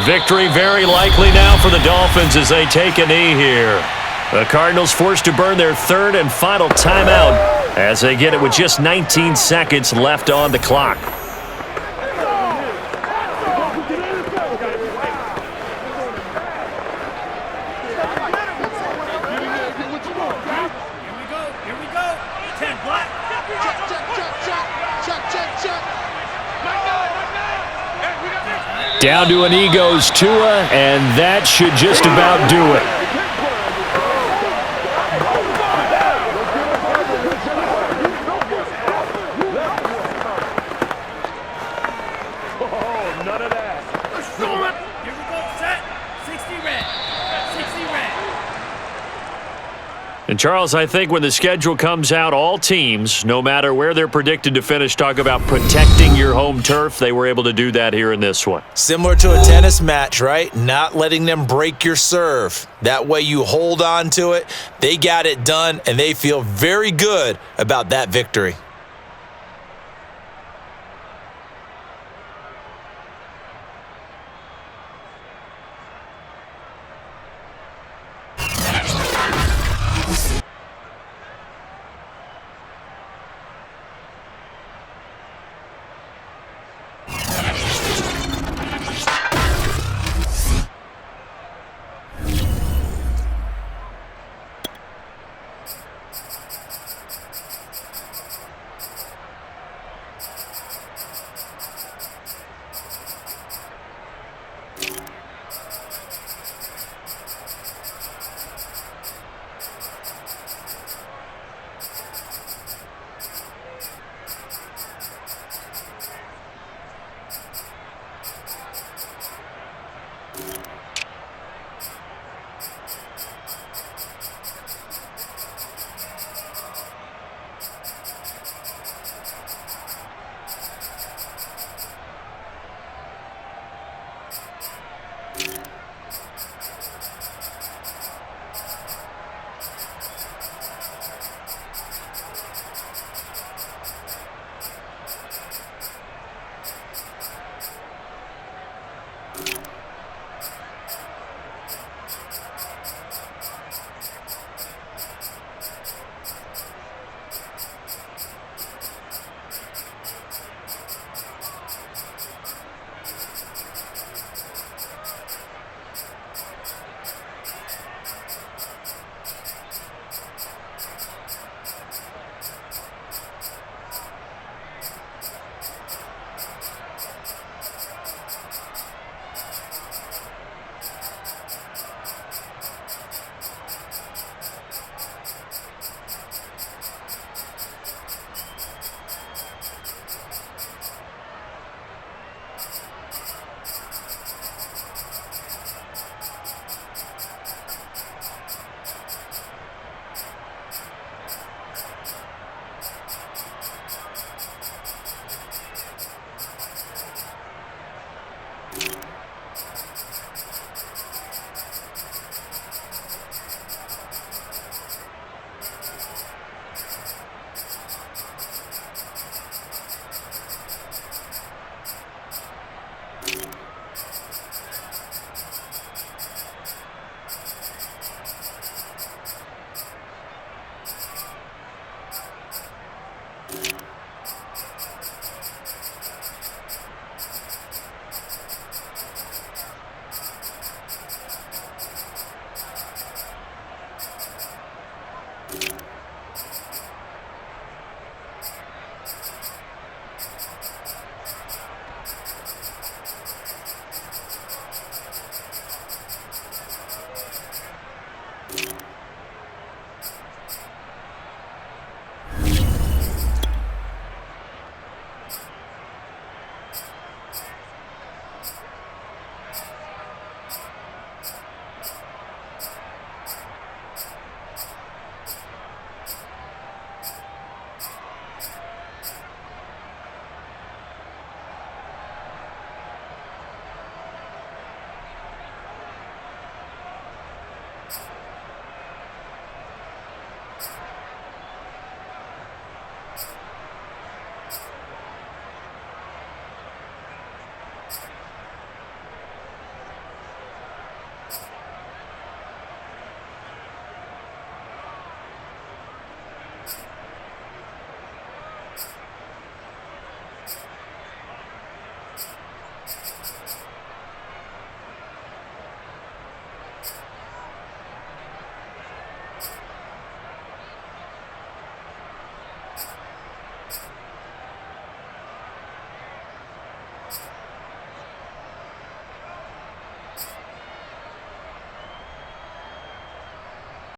Victory very likely now for the Dolphins as they take a knee here. The Cardinals forced to burn their 3rd and final timeout as they get it with just 19 seconds left on the clock. Down to an E goes Tua, and that should just about do it. And Charles, I think when the schedule comes out, all teams, no matter where they're predicted to finish, talk about protecting your home turf. They were able to do that here in this one. Similar to a tennis match, right? Not letting them break your serve. That way you hold on to it. They got it done, and they feel very good about that victory.